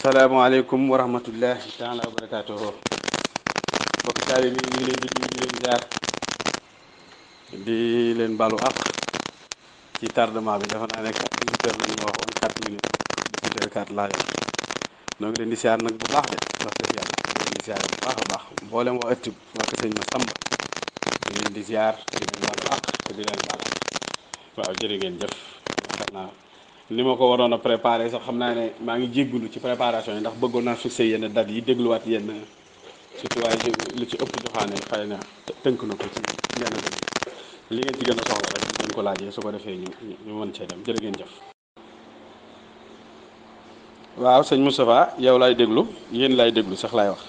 salaamaaleykum wa rahmatullahi taala wa barakaatuhu. mbokk taali bi ñu ngi leen di nuyu di leen jaar di leen balu àq ci tardement bi dafa naa ne 8 heures la ñu ma waxoon 4 minutes 18h04 laa yor noo ngi leen di siyaar nag bu baax de wax dëgg yàlla noo leen di siyaar bu baax a baax mboolem waa ëtt waa ko sëñ ma Samba di leen di siyaar di leen balu àq te di leen baal waaw jërë ngeen jëf yaakaar naa ni ma ko waroon a préparé sax xam naa ne maa ngi jéggulu ci préparation yi ndax bëggoon naa fixé yenn date yi dégluwaat yenn surtout waaye lu ci ëpp joxaane xëy na tënk na ko ci yenn date yi li ngeen ci gën a soxla rek ngeen ko laajee su ko defee ñu mën cee dem jërë ngeen jëf. waaw sëñ Moustapha yow laay déglu yéen laay déglu sax laay wax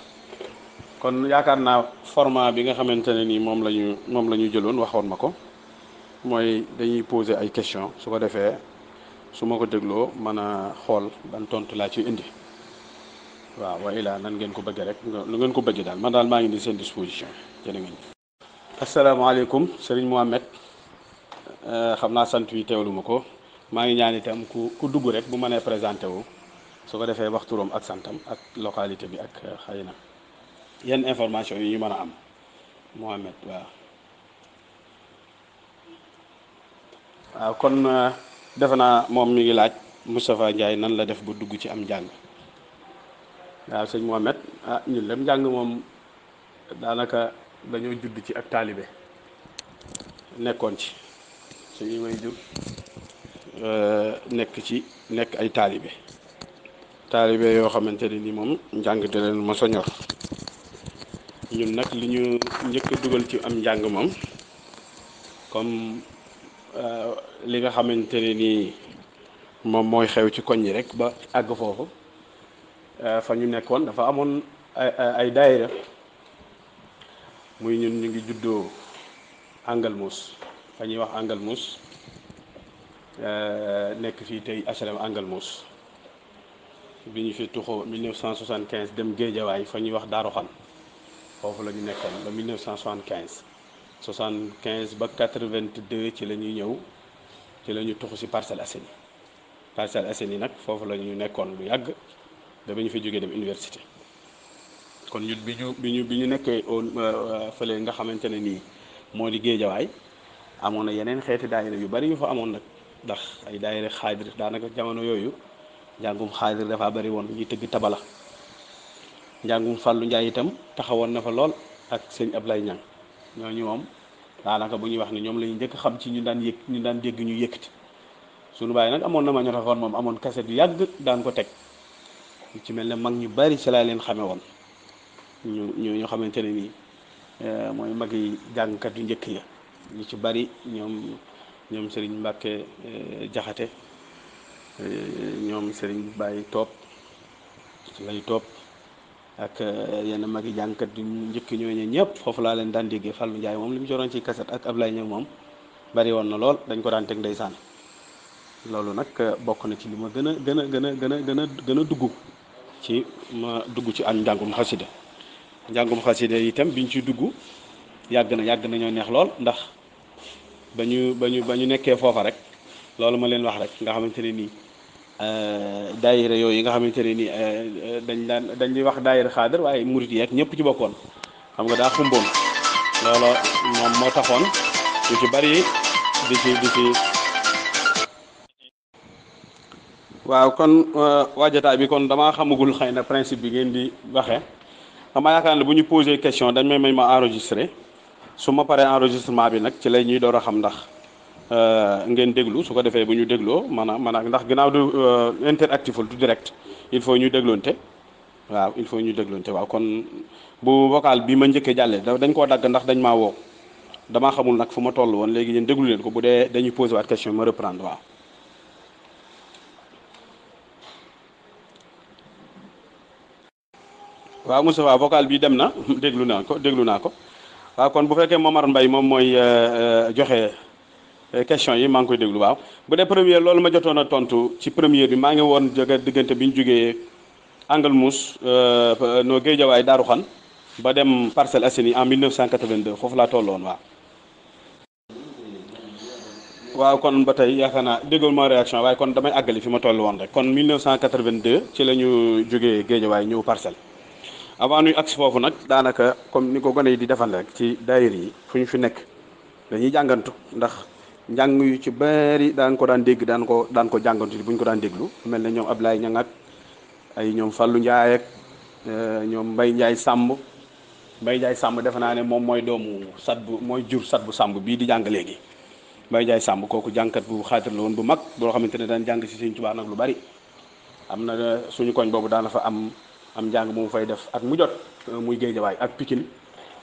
kon yaakaar naa format bi nga xamante ne nii moom la ñu jëloon waxoon ma ko mooy dañuy poser ay questions su ko defee. su ma ko dégloo mën a xool ban tontu laa ci indi waaw wa ilaa nan ngeen ko bëggee rek lu ngeen ko bëggee daal man daal maa ngi di seen disposition jërë ngeen. asalaamaaleykum Serigne Mohamed xam naa sant wi teewlu ma ko maa ngi ñaan itam ku dugg rek bu mënee présenté wu su ko defee wax turam ak santam ak localité bi ak xëy na yenn information yi ñu mën a am Mohamed waaw kon. defe naa moom mi ngi laaj Moustapha Ndiaye nan la def ba dugg ci am njàng waaw sëñ Mohamed ñun lem njàng moom daanaka dañoo judd ci ak taalibe nekkoon ci suñu may jur nekk ay taalibe yoo xamante ne ni moom njàng de leen ma soñor ñun nag li ñu njëkk a dugal ci am njàng moom comme li nga xamante ne nii moom mooy xew ci koñ yi rek ba àgg foofu fa ñu nekkoon dafa amoon ay daayira muy ñun ñu ngi juddoo Angalmous fa ñuy wax Angalmous nekk fii tey HLM Angalmous bi ñu fi tuxoo 1975 dem Géejawaay fa ñuy wax Daaru Xan foofu la ñu nekkoon ba 1975 ba 82 ci la ñuy ñëw ci la ñu tuxu si Parcelles Assainies nag foofu la ñu nekkoon lu yàgg dama ñu fi jógee dem université kon ñun bi ñu nekkee fële nga xamante ne nii moo di Géejawaay amoon na yeneen xeeti daayira yu bari yu fa amoon nag ndax ay daayira xaadir daanaka jamono yooyu njàngum xaadir dafa bari woon ñuy tëgg tabala njàngum Fàllu Njaay itam taxawoon na fa lool ak sëñ Ablaye Ñang ñooñu moom daanaka bu ñuy wax ni ñoom la ñu njëkk xam ci ñu daan dégg ñu yëkkati suñu bàyyi nag amoon na ma ñotafoon moom amoon kaset yu yàgg daan ko teg ci mel ne mag ñu bari ci laa leen xame woon ñu xamante ne nii mooy mag yi jàngkat yu njëkk ya ñu ci bari ñoom Serigne Mbacke Jaxate ñoom Serigne Baye Toop lay Toop ak yenn mag yi jàngkat yu njëkk ñooñu ñëpp foofu laa leen daan déggee Fallou Ndiaye moom li mu joroon ci kaset ak Ablaye Niang moom bari woon na lool dañ ko daan teg ndeysaan loolu nag bokk na ci li ma gën a dugg ci am njàngum xasida itam biñ ci dugg yàgg nañoo neex lool ndax ba ñu nekkee foofa rek loolu ma leen wax rek nga xamante ne nii daayira yooyu nga xamante ne nii dañ di wax daayira xaadir waaye murit yi ak ñëpp ci bokkoon xam nga daa xumboon loolu moom moo taxoon lu ci bari di ci waaw kon waajataay bi kon damaa xamagul xëy na principe bi ngeen di waxee dama yaakaar ne bu ñu posé question dañ may ma enregistré su ma paree enregistrement bi nag ci lay ñuy door a xam ndax ngeen déglu su ko defee bu ñu dégloo maanaam ndax ginnaaw du interactif du direct il faut ñu dégloonte waaw kon bu vocal bi ma njëkkee jàllee dañ koo dagg ndax dañ maa woo damaa xamul nag fu ma toll woon léegi yéen déglu leen ko bu dee dañuy posé waat question ma reprendre waaw Moustapha vocal bi dem na déglu naa ko waaw kon bu fekkee Momar Mbaye moom mooy joxe question yi maa ngi koy déglu waaw bu dee première loolu ma jotoon a tontu ci première bi maa ngi woon jóge diggante bi ñu jógee Angalmous no Géejawaay Daaru Xan ba dem Parcelles Assainies en 1982 foofu laa tolloon waaw kon ba tey yaakaar naa déggoon ma réaction waaye kon damay àggali fi ma toll woon rek kon 1982 ci la ñu jógee Géejawaay ñëw Parcelles avant ñuy agsi foofu nag daanaka comme ni ko gone yi di defal rek ci daayir yi fu ñu fi nekk dañuy jàngantu ndax njàng yu ci bari daan ko daan dégg daan ko jàngantu bu ñu ko daan déglu mel ne ñoom Ablaye Ñang ak ay ñoom Fallou Ndiaye ak ñoom Mbaye Ndiaye Samb Mbaye Ndiaye Samb defe naa ne moom mooy doomu mooy jur sat bu Samb bii di jàng léegi Mbaye Ndiaye Samb kooku jàngkat bu xaatir la woon bu mag boo xamante ne daan jàng si Sëñ Tuubaa nag lu bari am na suñu koñ boobu daana fa am njàng mu fay def at mu jot muy Géejawaay ak Pikine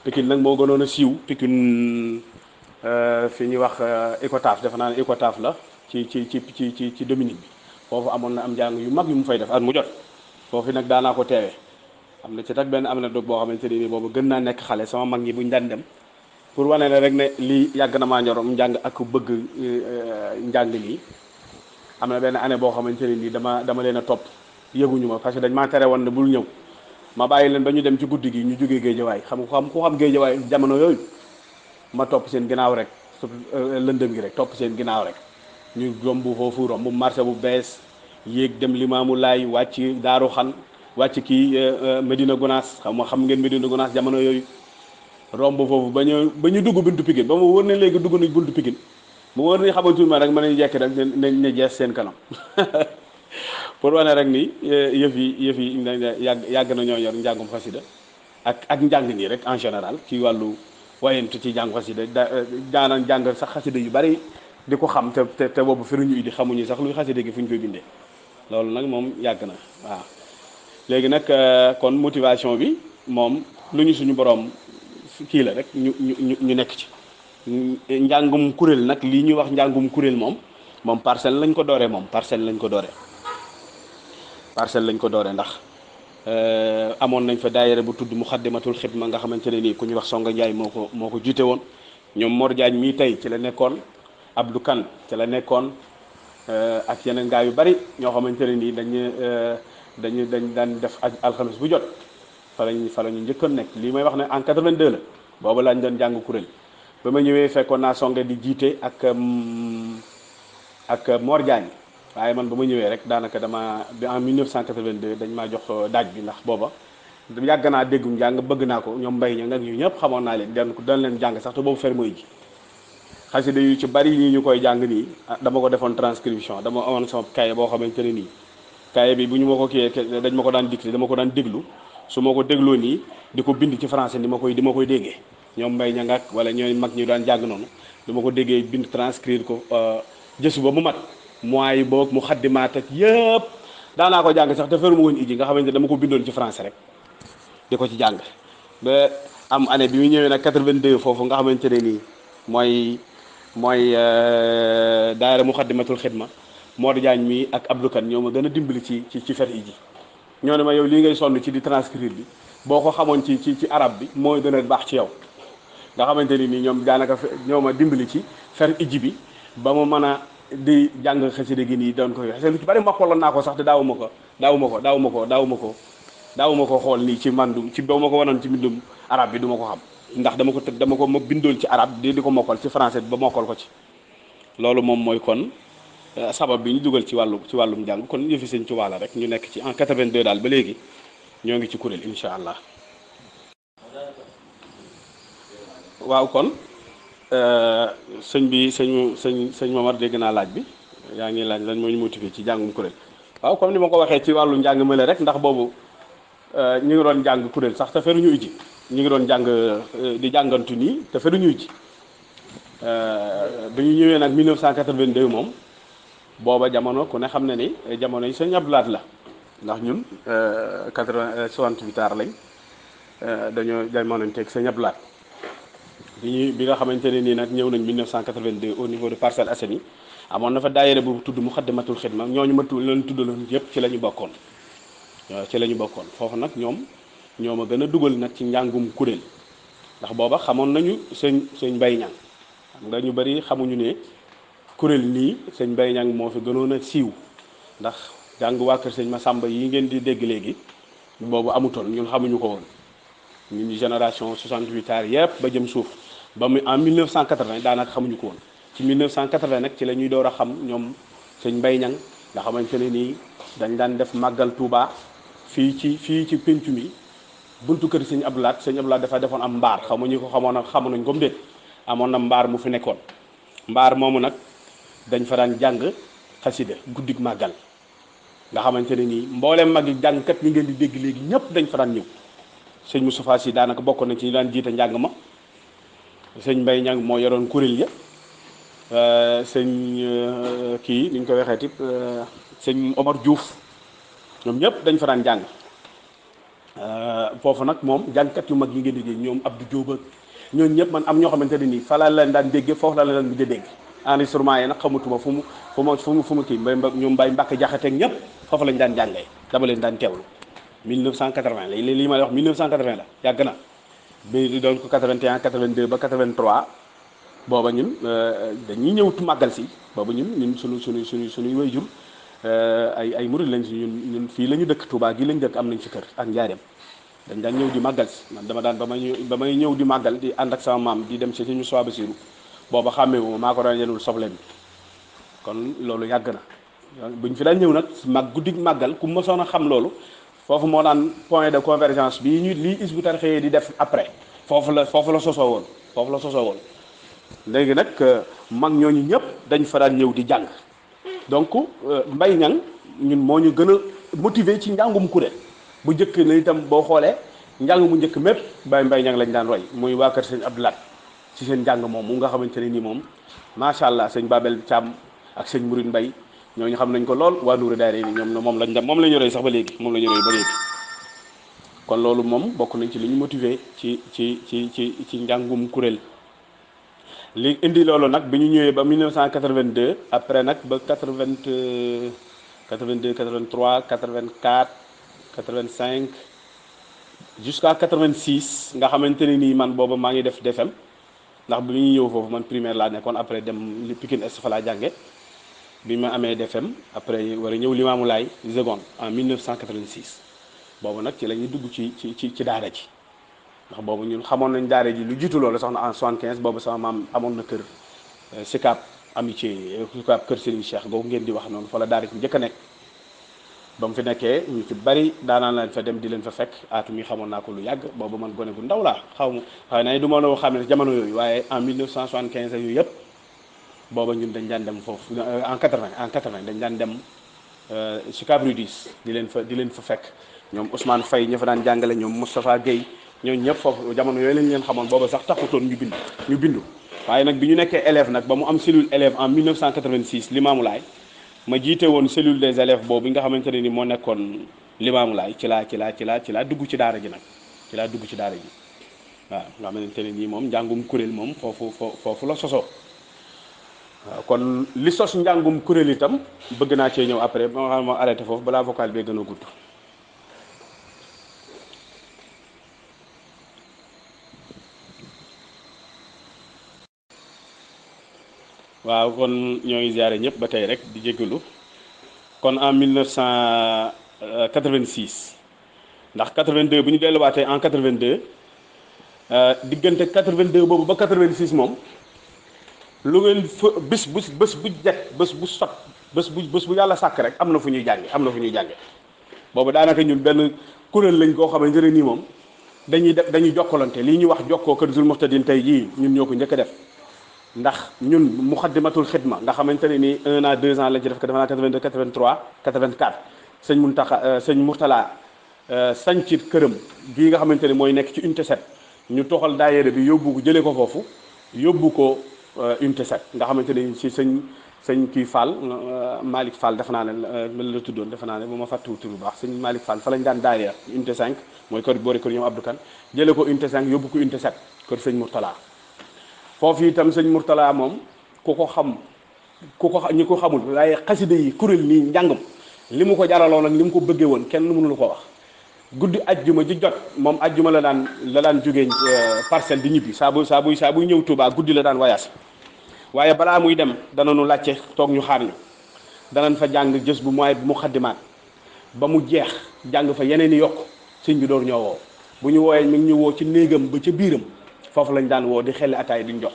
Pikine nag moo gënoon a siiw Pikine fi ñuy wax Icotaf defe naa ne Icotaf la ci Dominique bi foofu amoon na am njàng yu mag yu mu fay def at mu jot foofu nag daanaa ko teewee am na ci tak benn am na dog boo xamante ne nii boobu gën naa nekk xale sama mag ñi buñ daan dem pour wane ne rek ne lii yàgg na maa ñorom njàng ak bëgg njàng nii am na benn année boo xamante ne nii dama leen a topp yëguñu ma parce que dañ maa tere woon ne bul ñëw ma bàyyi leen ba ñu dem ci guddi gi ñu jógee Géejawaay ku xam Géejawaay jamono yooyu ma topp seen ginnaaw rek lëndëm gi rek topp seen ginnaaw rek ñu romb foofu romb marché bu bees yéeg dem Limaamu Laay wàcc Daaru Xan wàcc kii Medina Gounass xam ngeen Medina Gounass jamono yooyu romb foofu ba ñu dugg buntu Pikine ba mu wër ne léegi dugg nañ buntu Pikine mu wër ni xamatul ma rek mën nañu jekk rek ne jees seen kanam pour wane rek ni yëf yi yàgg na ñoo yor njàngum xasida ak njàng nii rek en général ci wàllu wayentu ci njàng xasida daanaan jàng sax xasida yu bari di ko xam te boobu firuñu di xamuñu sax luy xasida gi fu ñu koy bindee loolu nag moom yàgg na waaw léegi nag kon motivation bi moom lu ñu suñu borom kii la rek ñu nekk ci njàngum kuréel nag lii ñuy wax njàngum kuréel moom Parcelles lañ ko dooree Parcelles lañ ko dooree ndax amoon nañ fa daayira bu tudd Muxaddamatul Xidma nga xamante ne nii ku ñuy wax Songa Ndiaye moo ko jiite woon ñoom Mor Diagne mii tey ci la nekkoon Abdou Kane ci la nekkoon ak yeneen gaa yu bari ñoo xamante ne nii dañ daan def alxames bu jot fa lañu njëkkoon nekk lii may wax ne en 82 la boobu lañ doon jàng kuréel ba ma ñëwee fekkoon naa Songa di jiite ak Mor Diagne waaye man ba ma ñëwee rek daanaka en 1982 dañ maa jox daaj bi ndax booba yàgg naa déggum njàng bëgg naa ko ñoom mbay ña nga ñu ñëpp xamoon naa leen dañ leen jàng sax te boobu fermoy ji xasida yu ci bari yi ñu koy jàng nii dama ko defoon transcription dama amoon sama kaye boo xamante ne nii kaye bi bu ñu ma ko kiyee dañ ma ko daan dicté dama ko daan déglu su ma ko dégloo nii di ko bind ci français di ma koy déggee ñoom mbay ña nga wala ñooy mag ñi daan jàng noonu di ma ko déggee bind transcrire ko jësu ba mu mat mois yi boog mu xaddimaat ak yëpp daanaa ko jàng sax te feruma woon iji nga xamante ne dama ko bindoon ci français rek di ko ci jàng ba am année bi mu ñëwee nag 82 foofu nga xamante ne nii mooy daayira Muxaddamatul Xidma Modou Diagne mi ak Abdou Kane ñoo ma gën a dimbali ci fer iji ñoo ne ma yow lii ngay sonn ci di transcrire bi boo ko xamoon ci arab bi mooy gën a baax ci yow nga xamante ni nii ñoom daanaka ñoo ma dimbali ci fer iji bi ba mu mën a di jàng xasida gi nii doon ko xasida lu ci bari mokkaloon naa ko sax te daawuma ko xool nii ci mandum ci boo ma ko wanoon ci mbindum arab bi du ma ko xam ndax dama ko ma bindoon ci arab di ko mokkal ci français ba mokkal ko ci loolu moom mooy kon sabab bi ñu dugal ci wàllum jàng kon yëfi Sëñ Tuubaa la rek ñu nekk ci en 82 daal ba léegi ñoo ngi ci kuréel incha allah. waaw kon sëñ Momar dégg naa laaj bi yaa ngi laaj lan moo ñu motivé ci jàngum kuréel waaw comme ni ma ko waxee ci wàllu njàng mële rek ndax boobu ñu ngi doon jàng kuréel sax te feruñu iji ñu ngi doon jàng di jàngantu nii te feruñu iji bi ñu ñëwee nag 1982 moom booba jamono ku ne xam ne ni jamono yi Sëñ Abdou Lahad la ndax ñun 68 ans lañ dañoo jamononteeg Sëñ Abdou Lahad bi nga xamante ne nii nag ñëw nañ 1982 au niveau de Parcelles Assainies amoon na fa daayira bu tudd Muxaddamatul Xidma ñooñu ma leen tuddaloon yëpp ci la ñu bokkoon foofu nag ñoo ma gën a dugal nag ci njàngum kuréel ndax booba xamoon nañu sëñ Mbay Ñang xam nga ñu bari xamuñu ne kuréel nii sëñ Mbay Ñang moo fi gënoon a siiw ndax jàng waa kër sëñ Masamba yi ngeen di dégg léegi boobu amutoon ñun xamuñu ko woon ñun génération 68 ans yëpp ba jëm suuf ba mu en 1980 daanaka xamuñu ko woon ci 1980 nag ci la ñuy door a xam ñoom sëñ Mbay Ñang nga xamante ne nii dañ daan def màggal Touba fii ci péncu mi buntu kër sëñ Abdou Lahad sëñ Abdou Lahad dafa defoon am mbaar xaw ma ñu ko xamoon xamu nañ ko mu déet amoon na mbaar mu fi nekkoon mbaar moomu nag dañ fa daan jàng xasida guddik màggal nga xamante ne nii mbooleem mag yi jàngkat ñi ngeen di dégg léegi ñëpp dañ fa daan ñëw sëñ Moustapha Sy daanaka bokk na ci ñu daan jiite njàng ma sëñ Mbay Ñang moo yoroon kuréel ya sëñ kii ni ñu ko waxee tip sëñ Omar Diouf ñoom ñëpp dañ fa daan jàng foofu nag moom jàngkat yu mag yi ngeen di dégg ñoom Abdou Diop ak ñooñu ñëpp man am ñoo xamante ne nii fa la leen daan déggee foofu la leen di dégg enregistrement yi nag xamutuma fu mu kii ñoom Mbaye Mbacke Jaxate ak ñëpp foofu lañ daan jàngee dama leen daan teewlu 1980 lii may wax 1980 la yàgg na bi doon ko 81 82 ba 83 booba ñun dañuy ñëw màggal si booba ñun suñuy wayjur ay murid lañ si ñun fii la ñu dëkk Touba gi lañ dëkk am nañ fi kër ak Njaareem dañ daan ñëw di màggal si man dama daan ba may ñëw di màggal di ànd ak sama maam di dem si suñu Soie Basiru booba xàmmee wu maa ko daan yenul soble bi kon loolu yàgg na buñ fi daan ñëw nag guddi màggal ku mosoon a xam loolu foofu moo daan point de convergence bii lii Hizbut Tarqiyyah di def après foofu la sosoo woon léegi nag mag ñooñu ñëpp dañ fa daan ñëw di jàng donc Mbay Ñang ñun moo ñu gën a motiver ci njàngum kuréel bu njëkk na itam boo xoolee njàng mu njëkk mépp Mbay Ñang lañ daan roy muy waa kër sëñ Abdou Lahad ci seen njàng moom mu nga xamante ne nii moom macha allah sëñ Babel Thiam ak sëñ Mouride Mbay ñooñu xam nañ ko lool waa Nuuru Daara ni ñoom moom la ñu roy sax ba léegi moom la ñu roy ba léegi kon loolu moom bokk nañ ci li ñu motiver ci njàngum kuréel li indi loolu nag bi ñu ñëwee ba 1982 après nag ba 82 83 84 85 jusqu'à 86 nga xamante ne nii man booba maa ngi def DFM ndax bi ñu ñëw foofu man primaire laa nekkoon après dem Pikine Est fa laa jànge bi ma amee DFM après war a ñëw Limaamu Laay seconde en 1986 boobu nag ci la ñuy dugg ci daara ji ndax boobu ñun xamoon nañ daara ji lu jiitu loolu sax na en 75 boobu sama maam amoon na kër Sicap Amitié Sicap kër Serigne Cheikh googu ngeen di wax noonu fa la daara ji njëkk a nekk ba mu fi nekkee ñu ci bari daanaan leen fa dem di leen fa fekk aatu mi xamoon naa ko lu yàgg boobu man gone gu ndaw laa xaw na du ma la xam ne jamono yooyu waaye en 1975 ak yooyu yëpp booba ñun dañ daan dem foofu en 80 dañ daan dem Sicap Rue 10 di leen fa fekk ñoom Ousmane Faye ña fa daan jàngale ñoom Moustapha Guèye ñooñu ñëpp foofu jamono yooyu lañ leen xamoon booba sax taxutoon ñu bindu waaye nag bi ñu nekkee élève nag ba mu am cellule élève en 1986 Limaamu Laay ma jiite woon cellule des élèves boobu nga xamante ne ni moo nekkoon Limaamu Laay ci laa dugg ci daara ji nag waaw nga xamante ne nii moom njàngum kuréel moom foofu la sosoo waaw kon li sos njàngum kuréel itam bëgg naa cee ñëw après ba nga xam ma arrêté foofu balaa vocal bee gën a gudd waaw kon ñoo ngi ziare ñëpp ba tey rek di jégalu kon en 1986 ndax 82 bu ñu delluwaatee en 82 diggante 82 boobu ba 86 moom lu ngeen fa bés bu jekk bés bu yàlla sàkk rek am na fu ñuy jànge boobu daanaka ñun benn kuréel lañ koo xamante ne nii moom dañuy jokkalante lii ñuy wax jokkoo kër Zul Muhtadin tey jii ñun ñoo ko njëkk a def. ndax ñun muxaddimatul xidma nga xamante ne ni 1 an 2 ans lañ ci def ko defe naa 82 83 84 sëñ Mourtala sañci këram gii nga xamante ne mooy nekk ci unité 7 ñu toxal daayira bi yóbbu ko jëlee ko foofu yóbbu ko unité 7 nga xamante ne si sëñ kii Fall Malick Fall defe naa ne la tuddoon defe naa ne bu ma fàttuwu tur bu baax sëñ Malick Fall fa lañ daan daayira unité 5 mooy kër boori kër ñoom Abdou Kane jëlee ko unité 5 yóbbu ko unité 7 kër sëñ Mourtala foofu itam sëñ Mourtala moom ñi ko xamul waaye xasida yi kuréel nii njàngam li mu ko jaraloon ak li mu ko bëggee woon kenn mënu lu ko wax guddi ajjuma ji jot moom ajjuma la daan jógee parcelle di ñibbi saa buy ñëw Touba guddi la daan wayaas waaye balaa muy dem danañu làcce toog ñu xaar ñu danañ fa jàng jës bu mooy mu xaddimaat ba mu jeex jàng fa yeneen i yokk sëñ bi door ñoo woo bu ñu wooyee mi ngi ñu woo ci néegam ba ca biiram foofu lañ daan woo di xelli ataay duñ jox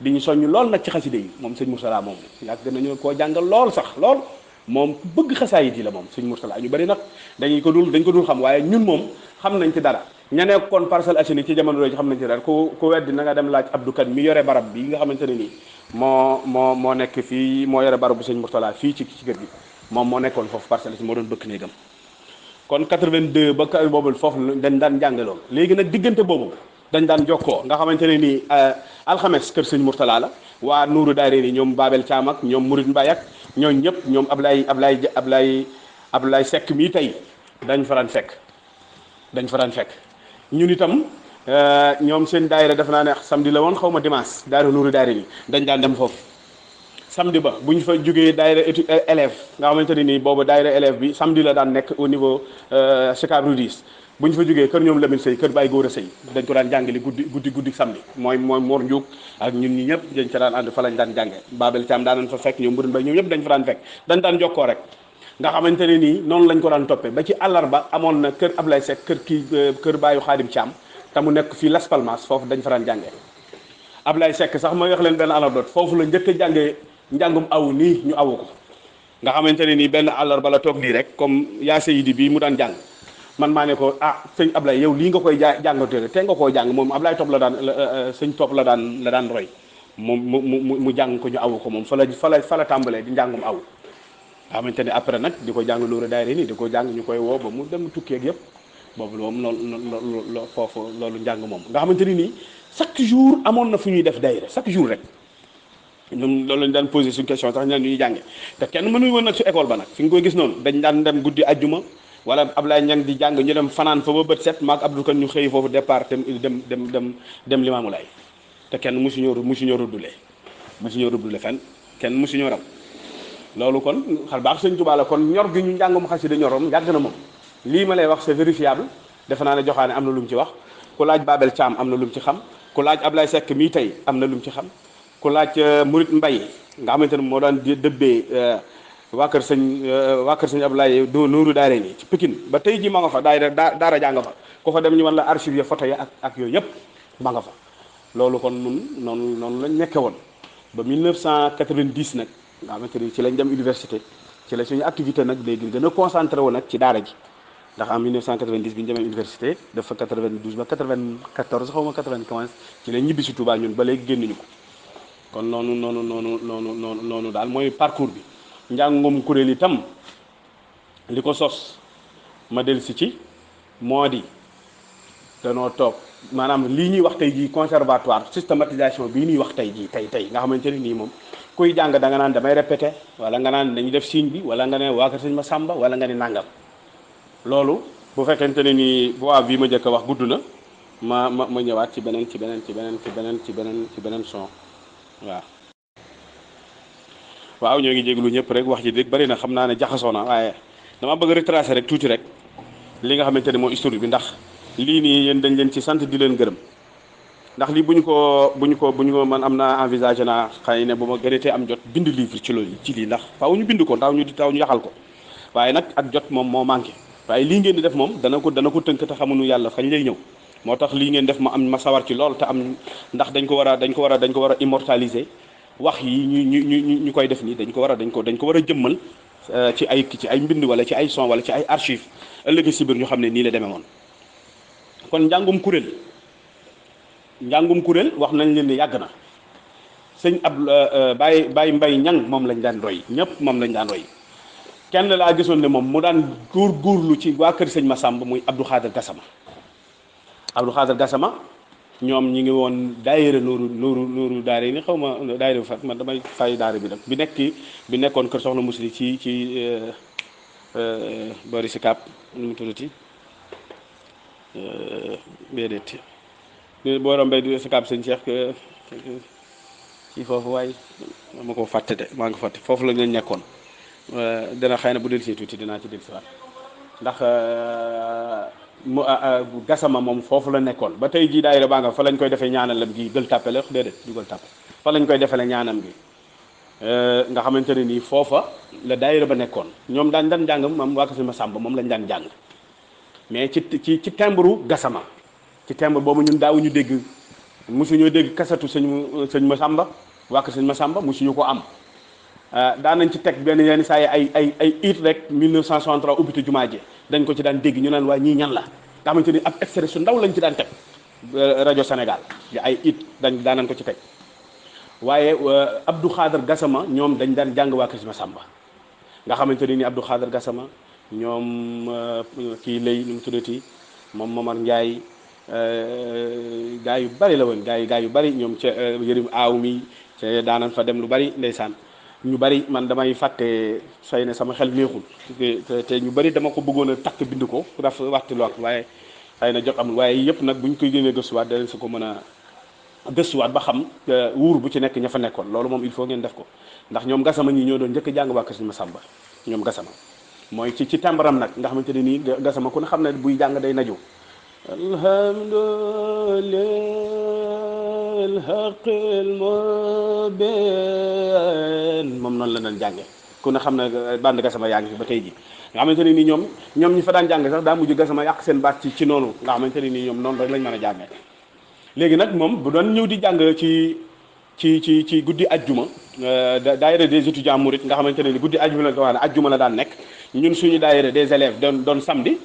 di ñu soññ lool nag ci xaside yi moom sëñ Mourtala moom yàgg nañu koo jàngal lool sax lool moom ku bëgg xasaayit yi la moom sëñ Mourtala ñu bari nag dañ ko dul xam waaye ñun moom xam nañ ci dara ña nekkoon Parcelles Assainies ci jamono yooyu xam nañ ci dara ku weddi na nga dem laaj Abdou Kane mi yore barab bi nga xamante ne nii moo nekk fii moo yore barab bu sëñ Mourtala fii ci kër gi moom moo nekkoon foofu Parcelles Assainies moo doon bëkk néegam kon 82 ba boobu foofu dañ daan jànge loolu léegi nag diggante boobu dañ daan jokkoo nga xamante ne nii alxames kër sëñ Mourtala la waa Nuuru Daare ni ñoom Babel Thiam ak ñoom Murid Mbaye ak ñooñu ñëpp ñoom Ablaye Seck mii tey dañ fa daan fekk ñun itam ñoom seen daayira def naa ne samedi la woon xaw ma dimanche daayira Nuuru Daare ni dañ daan dem foofu samedi ba bu ñu fa jógee daayira élève nga xamante ne nii boobu daayira élève bi samedi la daan nekk au niveau Sicap Rue 10 bu ñu fa jógee kër ñoom Lamine Sey kër Baye Góora Sey dañ ko daan jàngale guddi samedi mooy Mor Ndiouk ak ñun ñi ñëpp dañ ca daan ànd fa lañ daan jànge Babel Thiam daan nañ fa fekk ñoom Mbourine Mbaye ñoom ñëpp dañ fa daan fekk dañ daan jokkoo rek nga xamante ne nii noonu lañ ko daan toppee ba ci àllarba amoon na kër Ablaye Seck kër Baye Khadim Thiam te mu nekk fii Las Palmas foofu dañ fa daan jàngee Ablaye Seck sax mooy wax leen benn àllarba foofu la njëkk a jàngee njàngum awu nii ñu awu ko nga xamante ne nii benn àllarba la toog nii rek comme yaa Seydi bii mu daan jàng man maa ne ko sëñ Ablaye yow lii nga koy jàngatee te nga koo jàng moom Ablaye Top la daan roy moom mu jàng ko ñu awu ko moom fa la tàmbalee di njàngum aw nga xamante ne après nag di ko jàng Nuuru Daare nii di ko jàng ñu koy woo ba mu dem tukkee ak yëpp boobu moom loolu foofu loolu njàng moom nga xamante ni nii chaque jour amoon na fu ñuy def daayira chaque jour rek ñoom loolu lañ daan posé suñu question sax ñaan ñuy jànge te kenn mënuñ woon nag su école ba nag fi nga koy gis noonu dañ daan dem guddi ajjuma wala Ablaye Ñang di jàng ñu dem fanaan fa ba bët set maag Abdou Kane ñu xëy foofu départ dem Limaamu Laay te kenn musuñoo rëddule fenn kenn musuñoo raw loolu kon xal baax sëñ Tuubaa la kon ñor gi ñu njàngum xasida ñoroom yàgg na moom lii ma lay wax c'est vérifiable defe naa ne joxaane am na lu mu ci wax ku laaj Babel Thiam am na lu mu ci xam ku laaj Ablaye Seck mii tey am na lu mu ci xam ku laaj Murid Mbaye nga xamante ne moo daan dëbbee waa kër sëñ Ablaye Nuuru Daare nii ci Pikine ba tey ji ma nga fa daara jaa nga fa ku fa dem ñu wan la archive ya photo ya ak yooyu yëpp ma nga fa loolu kon noonu lañ nekke woon ba 1990 nag nga xamante ni ci lañ dem université ci la suñu activité nag léegi gën a concentré woon nag ci daara ji ndax en 1990 bi ñu demee université dafa 92 ba 94 xaw ma 95 ci lañ ñibbi si Touba ñun ba léegi génnuñu ko kon noonu daal mooy parcours bi njàngum kuréel itam li ko sos ma del si ci moo di danoo toog maanaam lii ñuy wax tey jii conservatoire systématisation bii ñuy wax tey jii tey nga xamante ne nii moom kuy jàng da nga naan damay répété wala nga naan dañuy def signe bi wala nga ne waa kër sëñ ma sàmba wala nga ne nàngam loolu bu fekkente ne nii voix bii ma njëkk a wax gudd na ma ñëwaat ci beneen son waaw ñoo ngi jéglu ñëpp rek wax ji dëgg bari na xam naa ne jaxasoo na waaye dama bëgg retracer rek tuuti rek li nga xamante ne mooy historique bi ndax lii nii yéen dañ leen ci sant di leen gërëm ndax lii bu ñu ko man am naa envisagé naa xëy ne bu ma gënatee am jot bind livre ci loolu ci lii ndax faaw ñu bind ko taw ñu yaxal ko waaye nag ak jot moom moo manqué waaye lii ngeen di def moom dana ko tënk te xamuñu yàlla fañ lay ñëw moo tax lii ngeen def ma sawar ci lool te am ndax dañ ko war a immortaliser wax yi ñu koy def nii dañ ko war a jëmmal ci ay mbind wala ci ay son wala ci ay archive ëllëg si biir ñu xam ne nii la demee woon kon njàngum kuréel wax nañ leen ni yàgg na sëñ Baye Mbaye Ñang moom lañ daan roy ñëpp moom lañ daan roy kenn laa gisoon ne moom mu daan góorgóorlu ci waa kër sëñ Massamba muy Abdou Khader Gassama ñoom ñi ngi woon daayira Nuuru Daare ni xaw ma daayira bu fat man damay fay daara bi nag bi nekkoon kër soxna Musli ci boori Sicap nu mu tuddati déedéet boo rombee di Sicap sëñ Cheikh ci foofu waaye ma ko fàtte de maa ngi fàtte foofu la ñu nekkoon dina xëy na bu del si tuuti dinaa ci del si waat ndax Gassama moom foofu la nekkoon ba tey jii daayira baa nga fa lañ koy defee ñaanalam gi Gueule Tapée la déedéet du Gueule Tapée fa lañ koy defee la ñaanam gi nga xamante ne nii foofa la daayira ba nekkoon ñoom daan jàng moom waa Kër Masamba moom lañ daan jàng mais ci timbre Gassama ci timbre boobu ñun daawuñu dégg mosuñoo dégg kasetu sëñ Masamba waa kër sëñ Masamba mosuñu ko am. daan nañ ci teg benn yenn saa yi ay it rek 1963 ubbite jumaa ji dañ ko ci daan dégg ñu naan waa ñii ñan la nga xamante ni ab extrait su ndaw lañ ci daan teg rajo Sénégal ay it daan nañ ko ci teg waaye Abdou Khader Gassama ñoom dañ daan jàng waa kër sëñ Masamba nga xamante ni Abdou Khader Gassama ñoom kii lay nu mu tuddati moom Momar Ndiaye gaa yu bari la woon gaa yu bari ñoom ca yërim aaw mi ca daanan fa dem lu bari ndeysaan ñu bari man damay fàtte sooy ne sama xel neexul te ñu bari dama ko bëggoon a takk bind ko waxti lool waaye xëy na jot amul waaye yëpp nag buñ koy génnee gëstuwaat danañ si ko mën a gëstuwaat ba xam wuur bu ci nekk ña fa nekkoon loolu moom il faut ngeen def ko ndax ñoom Gassama ñi ñoo doon njëkk jàng waa kër Sëñ Masamba ñoom Gassama mooy ci tembaram nag nga xamante ne nii Gassama ku ne xam ne buy jàng day naju moom noonu la doon jànge ku ne xam ne band Gassama yaa ngi fi ba tey ji nga xamante ne nii ñoom ñi fa daan jàng sax daa mujj Gassama yàq seen baat ci noonu nga xamante ne nii ñoom noonu rek lañ mën a jàngee léegi nag moom bu doon ñëw di jàng ci guddi ajjuma daayira des étudiants mourides nga xamante ne ni guddi ajjuma la daan nekk ñun suñu daayira des élèves doon samedi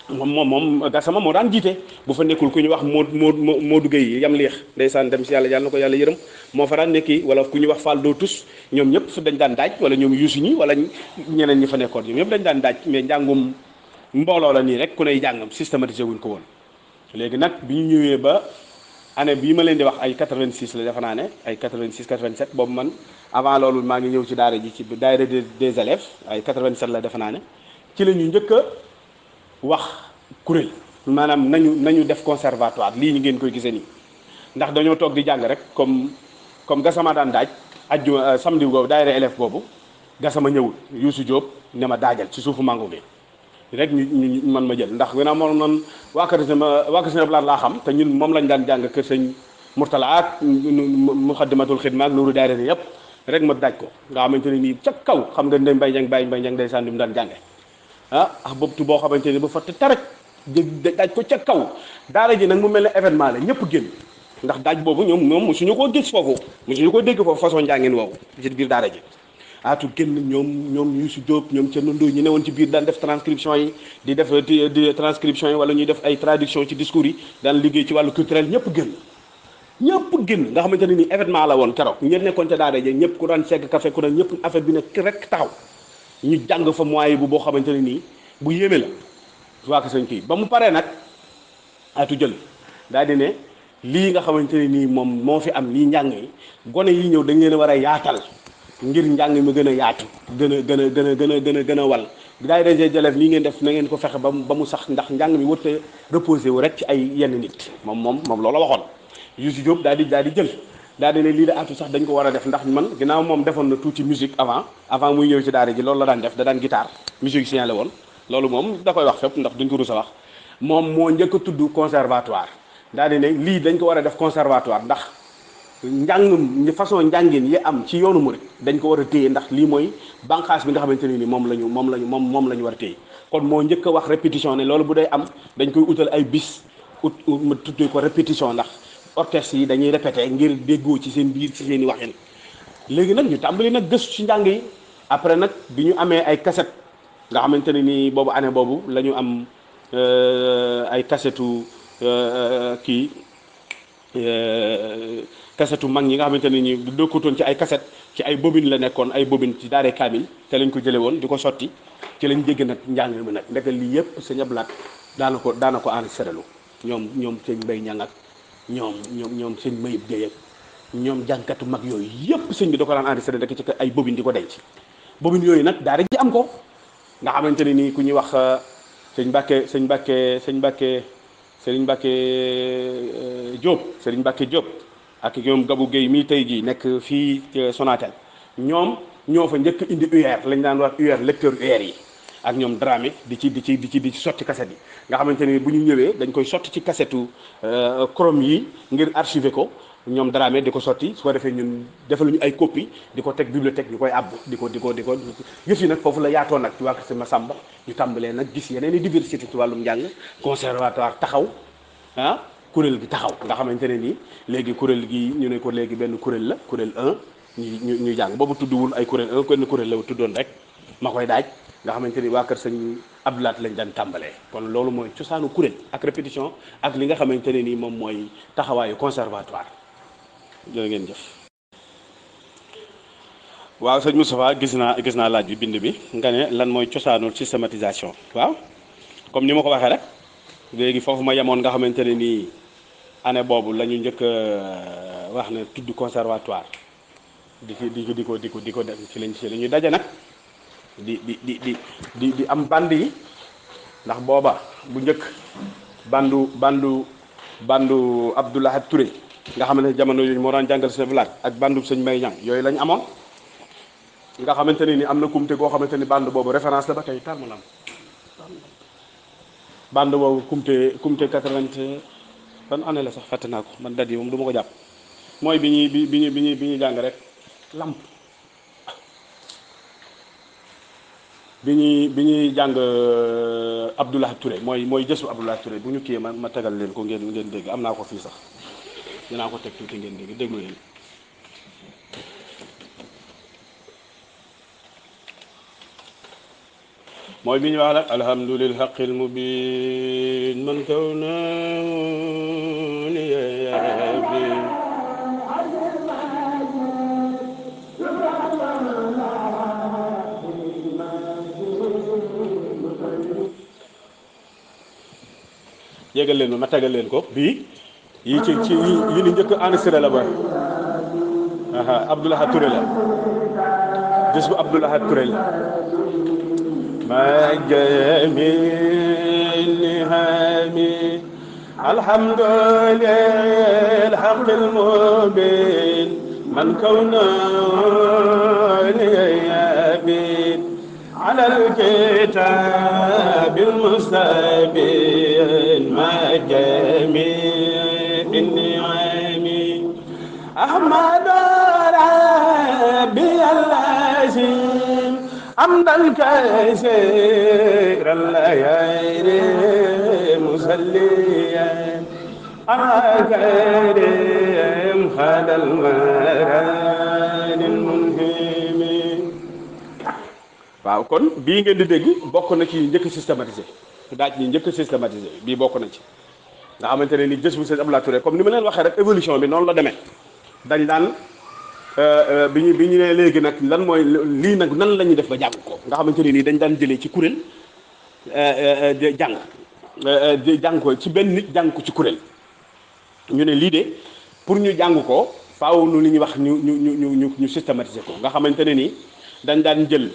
moom Gassama moo daan jiite bu fa nekkul ku ñu wax Modou Gueye yam liix ndeysaan dem si yàlla na ko yàlla yërëm moo fa daan nekki wala ku ñu wax Fall doo tus ñoom ñëpp dañ daan daaj wala ñoom yuusu ñi wala ñeneen ñi fa nekkoon ñoom ñëpp dañ daan daaj mais njàngum mbooloo la nii rek ku ney jàngam systématisé wuñ ko woon léegi nag bi ñu ñëwee ba année bii ma leen di wax ay 86 la defe naa ne ay 86 87 boobu man avant loolu maa ngi ñëw ci daara ji ci daayira des élèves ay 87 la defe naa ne ci la ñu njëkk a wax kuréel maanaam nañu def conservatoire lii ñu ngeen koy gisee nii ndax dañoo toog di jàng rek comme Gassama daan daaj ajju samedi boobu daayira élève boobu Gassama ñëwul Youssou Diop ne ma daajal ci suufu mango gi rek ñu man ma jël ndax gannaaw moom noonu waa kër Sëñ Ablaat laa xam te ñun moom lañ daan jàng kër Sëñ Mourtala ak Muxaddamatul Xidma ak Nuuru Daayira yëpp rek ma daaj ko nga xamante ne nii ca kaw xam nga Ndeye Mbaye Dieng Baye Mbaye Dieng ndeysaan di mu daan jànge boobu boo xamante ni bu fa taraj daaj ko ca kaw daara ji nag mu mel ne événement la ñëpp génn ndax daaj boobu ñoom mosuñu koo gis foofu mosuñu koo dégg foofu façon njàngin woowu ci biir daara ji aatu génn ñoom Youssou Diop ñoom ca nondoo ñu ne woon ci biir daan def transcription yi di def transcription yi wala ñuy def ay traduction ci discours yi daan liggéey ci wàllu culturel ñëpp génn nga xamante ne nii événement la woon keroog ñeen nekkoon ca daara ji ñëpp ku daan segg café ku daan ñëpp affaire bi nekk rek taxaw ñu jàng fa moyen bu boo xamante ne nii bu yéeme la waa ko sëñ kii ba mu paree nag atu jël daal di ne lii nga xamante ne nii moom moo fi am lii njàng yi gone yi ñëw dañ leen a war a yaatal ngir njàng mi gën a yaatu gën a wal daayira des élèves lii ngeen def na ngeen ko fexe ba mu sax ndax njàng mi wërta reposé wu rek ci ay yenn nit moom loolu waxoon Youssou Diop daal di jël daal di ne lii da atu sax dañ ko war a def ndax man ginnaaw moom defoon na tuuti musique avant muy ñëw ci daara ji loolu la daan def da daan guitare musicien la woon loolu moom da koy wax fépp ndax duñ ko rus a wax moom moo njëkk a tudd conservatoire daal di ne lii dañ ko war a def conservatoire ndax façon njàngin yi am ci yoonu murid dañ ko war a téye ndax lii mooy bànqaas bi nga xamante ne ni moom la ñu war a téye kon moo njëkk a wax répétition ne loolu bu day am dañ koy utal ay bis ma tuddee ko répétition ndax orchestre yi dañuy répété ngir déggoo ci seen biir ci seen i waxin léegi nag ñu tàmbali nag gëstu ci njàng yi après nag bi ñu amee ay cassette nga xamante ne ni boobu année boobu la ñu am ay cassettu kii kasetu mag ñi nga xamante ne ni dëkkutoon ci ay kaset ci ay bobine la nekkoon ay bobine ci daaree kaamil te lañ ko jële woon di ko sotti ci lañ dégg nag njàng mi nag ndeke lii yëpp Sëñ Ablaat daana ko enregistré lu ñoom sëñ Mbay Ñang ak ñoom sëñ Mayib Géey ak ñoom jànkatu mag yooyu yëpp sëñ bi da ko daan enregistré ndeke ci ay bobine di ko denc bobine yooyu nag daara ji am ko nga xamante ne nii ku ñuy wax sëñ Mbàkke Diop ak ñoom Gabou Gueye mii tey jii nekk fii Sonatel ñoom ñoo fa njëkk indi UR lañ daan wax UR lecteur UR yi ak ñoom Dramé di ci sotti cassette yi nga xamante ni bu ñu ñëwee dañ koy sotti ci cassettu Chrome yi ngir archiver ko ñoom Dramé di ko sotti su ko defee ñun defaluñu ay copie di ko teg bibliothèque ñu koy àbb di ko yëf yi nag foofu la yaatoo nag ci waa Kër Masamba ñu tàmbalee nag gis yeneen i diversité ci wàllum njàng conservatoire taxaw kuréel gi taxaw nga xamante ne nii léegi kuréel gi ñu ne ko léegi benn kuréel la kuréel 1 ñu jàng boobu tudduwul ay kuréel 1 benn kuréel la tuddoon rek ma koy daaj nga xamante ni waa kër sëñ Abdoulaat lañ daan tàmbalee kon loolu mooy cosaanu kuréel ak répétition ak li nga xamante ne nii moom mooy taxawaayu conservatoire jërë ngeen jëf. waaw sëñ Moustapha gis naa laaj bi bind bi nga ne lan mooy cosaanul systématisation waaw comme ni ma ko waxee rek léegi foofu ma yemoon nga xamante ne nii année boobu la ñu njëkk wax ne tudd conservatoire di ko def ci lañ ci la ñuy daje nag di am band yi ndax booba bu njëkk bandu Abdoulahat Touré nga xamante ne jamono yooyu moo daan jàngal seen village ak bandu sëñ May Ñang yooyu lañ amoon nga xamante ne ni am na kumte goo xamante ni bande boobu référence la ba tey tar mu am bande boobu kumte 80 ban année la sax fàtte naa ko man dat yi moom du ma ko jàpp mooy bi ñuy jàng rek lamp bi ñuy jàng Abdoulaye Touré mooy jësu Abdoulaye Touré bu ñu kiyee ma tegal leen ko ngeen dégg am naa ko fii sax dinaa ko teg tuuti ngeen dégg déglu leen mooy bi ñu wax nag alhamdulil haqqil mubin man kaw na liyabi yégal leen ma tegal leen ko bii yi ci yi ni njëkk enregistré la ba Abdoulaye Touré la gis bu Abdoulaye Touré la ما جميل هامي الحمد للحق المبين من كونه ليبين على الكتاب المستبين ما جميل نعمي أحمد ربي العظيم حمدا كثيرا الليالي مسليا على كريم خد المران المنهم waaw kon bii ngeen di dégg bokk na ci njëkk systématisé daaj ñi njëkk systématisé bii bokk na ci nga xamante ne ni jës bu sëñ Abdoulaye Touré comme ni ma leen waxee rek évolution bi noonu la demee dañ daan bi ñu ne léegi nag lan mooy lii nag nan la ñuy def ba jàng ko nga xamante ne nii dañ daan jëlee ci kuréel jàng ko ci benn nit jàng ko ci kuréel ñu ne lii de pour ñu jàng ko faaw nu li ñuy wax ñu systématiser ko nga xamante ne nii dañ daan jël